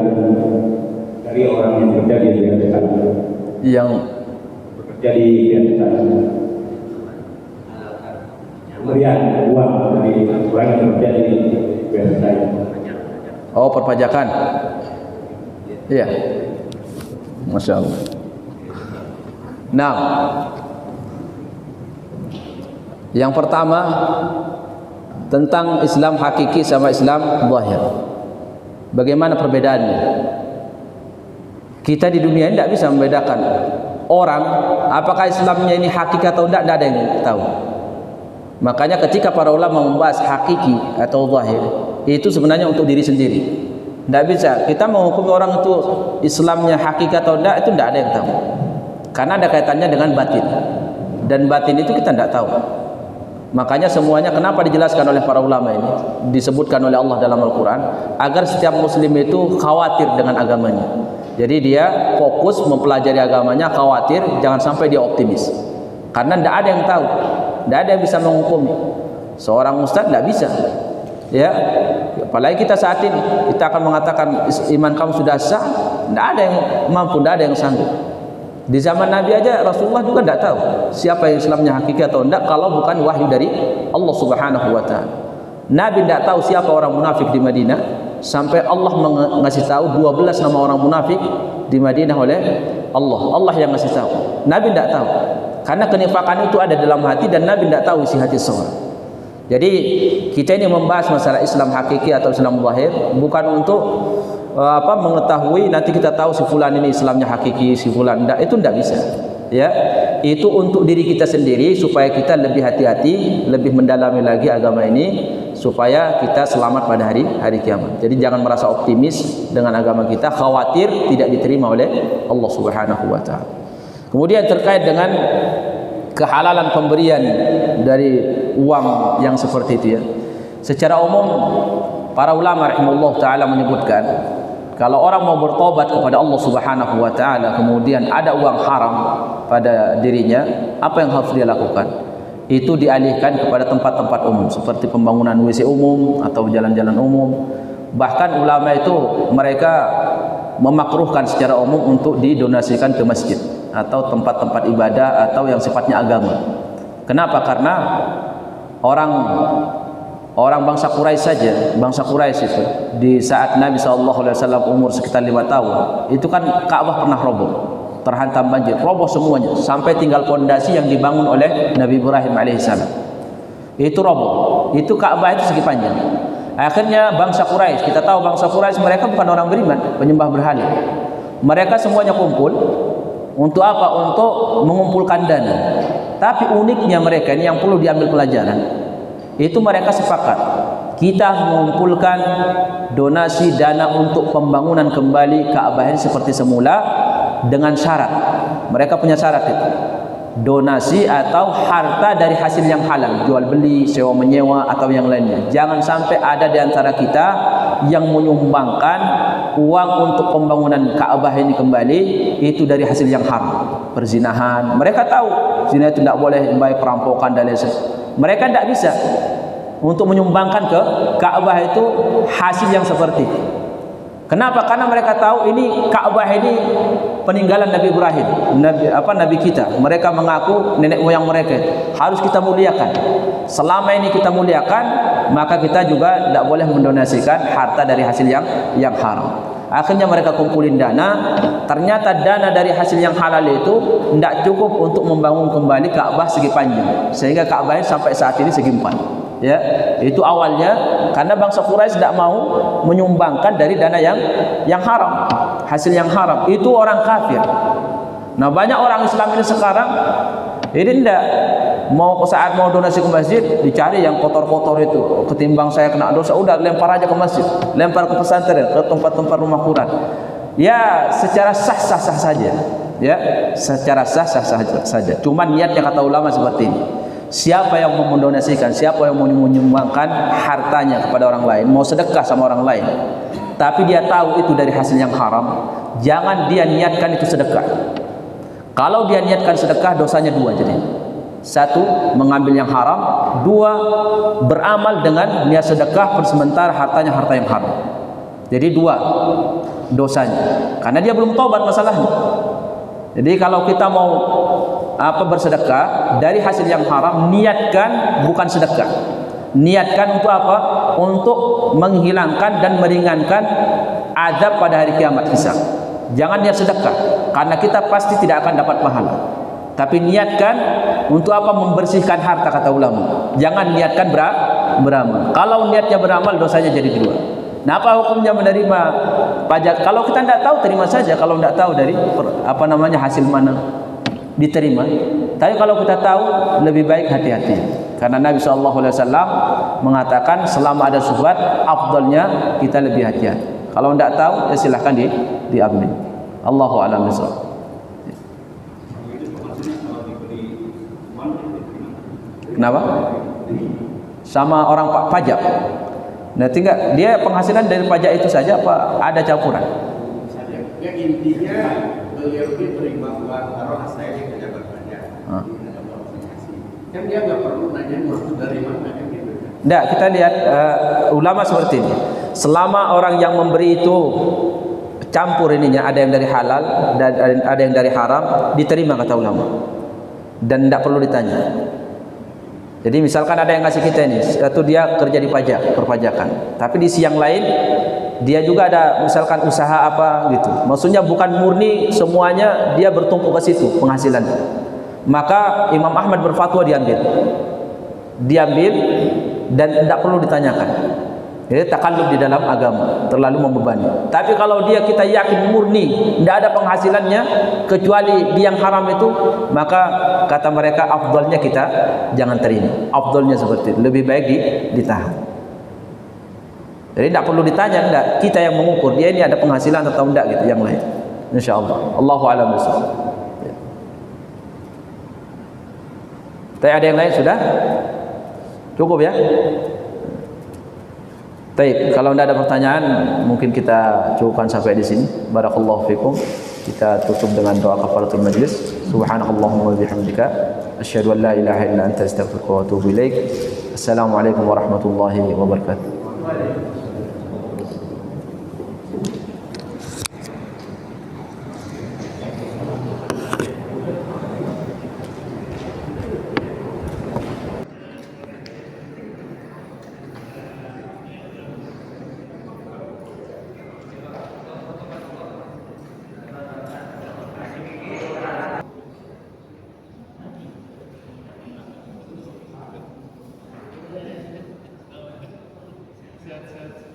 dari orang yang bekerja di biasa. Yang bekerja di biasa. Pemberian uang dari orang yang bekerja di biasa. Oh, perpajakan. Iya. Masya Allah. Nah, yang pertama, tentang Islam hakiki sama Islam zahir. Bagaimana perbedaannya? Kita di dunia ini tidak bisa membedakan orang apakah Islamnya ini hakiki atau tidak ada yang tahu. Makanya ketika para ulama membahas hakiki atau zahir, itu sebenarnya untuk diri sendiri. Tidak bisa kita menghukum orang itu Islamnya hakiki atau tidak, itu tidak ada yang tahu. Karena ada kaitannya dengan batin, dan batin itu kita tidak tahu. Makanya semuanya kenapa dijelaskan oleh para ulama ini, disebutkan oleh Allah dalam Al-Quran, agar setiap muslim itu khawatir dengan agamanya. Jadi dia fokus mempelajari agamanya, khawatir jangan sampai dia optimis. Karena tidak ada yang tahu, tidak ada yang bisa menghukumi. Seorang ustaz tidak bisa, ya. Apalagi kita saat ini, kita akan mengatakan iman kamu sudah sah, tidak ada yang mampu, tidak ada yang sanggup. Di zaman Nabi aja Rasulullah juga tidak tahu siapa yang Islamnya hakiki atau tidak kalau bukan wahyu dari Allah Subhanahu wa taala. Nabi tidak tahu siapa orang munafik di Madinah sampai Allah mengasih tahu 12 nama orang munafik di Madinah oleh Allah. Allah yang ngasih tahu. Nabi tidak tahu. Karena kenifakan itu ada dalam hati dan Nabi tidak tahu isi hati seorang. Jadi kita ini membahas masalah Islam hakiki atau Islam zahir bukan untuk mengetahui nanti kita tahu si fulan ini Islamnya hakiki, si fulan tidak, itu tidak bisa. Ya, itu untuk diri kita sendiri supaya kita lebih hati-hati, lebih mendalami lagi agama ini supaya kita selamat pada hari kiamat. Jadi jangan merasa optimis dengan agama kita, khawatir tidak diterima oleh Allah Subhanahu wa taala. Kemudian terkait dengan kehalalan pemberian dari uang yang seperti itu ya. Secara umum para ulama rahimahullah taala menyebutkan kalau orang mau bertobat kepada Allah Subhanahu wa taala kemudian ada uang haram pada dirinya, apa yang harus dia lakukan? Itu dialihkan kepada tempat-tempat umum seperti pembangunan WC umum atau jalan-jalan umum. Bahkan ulama itu mereka memakruhkan secara umum untuk didonasikan ke masjid atau tempat-tempat ibadah atau yang sifatnya agama. Kenapa? Karena orang bangsa Quraisy saja, bangsa Quraisy itu di saat Nabi SAW umur sekitar 5 tahun, itu kan Ka'bah pernah roboh, terhantam banjir, roboh semuanya, sampai tinggal pondasi yang dibangun oleh Nabi Ibrahim alaihissalam. Itu roboh, itu Ka'bah itu segi panjang. Akhirnya bangsa Quraisy, kita tahu bangsa Quraisy mereka bukan orang beriman, penyembah berhala. Mereka semuanya kumpul untuk apa? Untuk mengumpulkan dana. Tapi uniknya mereka ini yang perlu diambil pelajaran. Itu mereka sepakat kita mengumpulkan donasi dana untuk pembangunan kembali Ka'bah ini seperti semula dengan syarat. Mereka punya syarat itu. Donasi atau harta dari hasil yang halal, jual beli, sewa menyewa atau yang lainnya. Jangan sampai ada di antara kita yang menyumbangkan uang untuk pembangunan Ka'bah ini kembali itu dari hasil yang haram, perzinahan. Mereka tahu zina itu tidak boleh, baik perampokan dan lain-lain. Mereka tidak bisa untuk menyumbangkan ke Ka'bah itu hasil yang seperti itu. Kenapa? Karena mereka tahu ini Ka'bah ini peninggalan Nabi Ibrahim, Nabi kita. Mereka mengaku nenek moyang mereka harus kita muliakan. Selama ini kita muliakan, maka kita juga tidak boleh mendonasikan harta dari hasil yang haram. Akhirnya mereka kumpulin dana. Ternyata dana dari hasil yang halal itu tidak cukup untuk membangun kembali Ka'bah segi panjang, sehingga Ka'bah sampai saat ini segi 4. Ya, itu awalnya karena bangsa Quraisy tidak mau menyumbangkan dari dana yang haram, hasil yang haram. Itu orang kafir. Nah, banyak orang Islam ini sekarang ini tidak mau saat mau donasi ke masjid dicari yang kotor-kotor itu. Ketimbang saya kena dosa, udah lempar aja ke masjid, lempar ke pesantren, ke tempat-tempat rumah Quran. Ya, secara sah-sah saja. Ya, secara sah-sah saja. Cuma niatnya kata ulama seperti ini. Siapa yang mau mendonasikan, siapa yang mau menyumbangkan hartanya kepada orang lain, mau sedekah sama orang lain, tapi dia tahu itu dari hasil yang haram, jangan dia niatkan itu sedekah. Kalau dia niatkan sedekah, dosanya 2 jadi. 1, mengambil yang haram. 2, beramal dengan niat sedekah sementara hartanya harta yang haram. Jadi 2 dosanya, karena dia belum taubat masalahnya. Jadi kalau kita mau bersedekah dari hasil yang haram, niatkan bukan sedekah. Niatkan untuk apa? Untuk menghilangkan dan meringankan azab pada hari kiamat hisab. Jangan niat sedekah, karena kita pasti tidak akan dapat pahala. Tapi niatkan untuk apa? Membersihkan harta kata ulama. Jangan niatkan beramal. Kalau niatnya beramal, dosanya jadi 2. Nah, apa hukumnya menerima pajak? Kalau kita tidak tahu, terima saja. Kalau tidak tahu dari hasil mana diterima. Tapi kalau kita tahu, lebih baik hati-hati. Karena Nabi SAW mengatakan selama ada syubhat, afdalnya kita lebih hati-hati. Kalau tidak tahu, ya silahkan diambil. Allahu a'lam bishawab. Kenapa? Sama orang pajak. Nah, tinggal dia penghasilan dari pajak itu saja apa ada campuran? Ya, intinya beliau diterima uang taruh saya pejabat pajak. Kan dia nggak perlu nanya waktu dari mana kan gitu. Nggak, kita lihat ulama seperti ini. Selama orang yang memberi itu campur ininya, ada yang dari halal dan ada yang dari haram, diterima kata ulama. Dan tidak perlu ditanya. Jadi misalkan ada yang ngasih kita ini, atau dia kerja di pajak, perpajakan. Tapi di siang lain dia juga ada misalkan usaha apa gitu. Maksudnya bukan murni semuanya dia bertumpu ke situ penghasilan. Maka Imam Ahmad berfatwa diambil dan tidak perlu ditanyakan. Jadi takallub di dalam agama, terlalu membebani. Tapi kalau kita yakin murni tidak ada penghasilannya kecuali di yang haram itu, maka kata mereka afdalnya kita jangan terima. Afdalnya seperti itu, lebih baik ditahan. Jadi tidak perlu ditanya, enggak. Kita yang mengukur dia ini ada penghasilan atau enggak gitu, yang lain. Insyaallah. Allahu a'lam bishawab. Tapi ada yang lain sudah? Cukup ya? Baik, kalau tidak ada pertanyaan, mungkin kita cukupkan sampai di sini. Barakallahu fikum. Kita tutup dengan doa kafaratul majlis. Subhanakallahumma wa bihamdika asyhadu an la ilaha illa anta astaghfiruka wa atubu ilaik. Assalamualaikum warahmatullahi wabarakatuh. Sehat-sehat.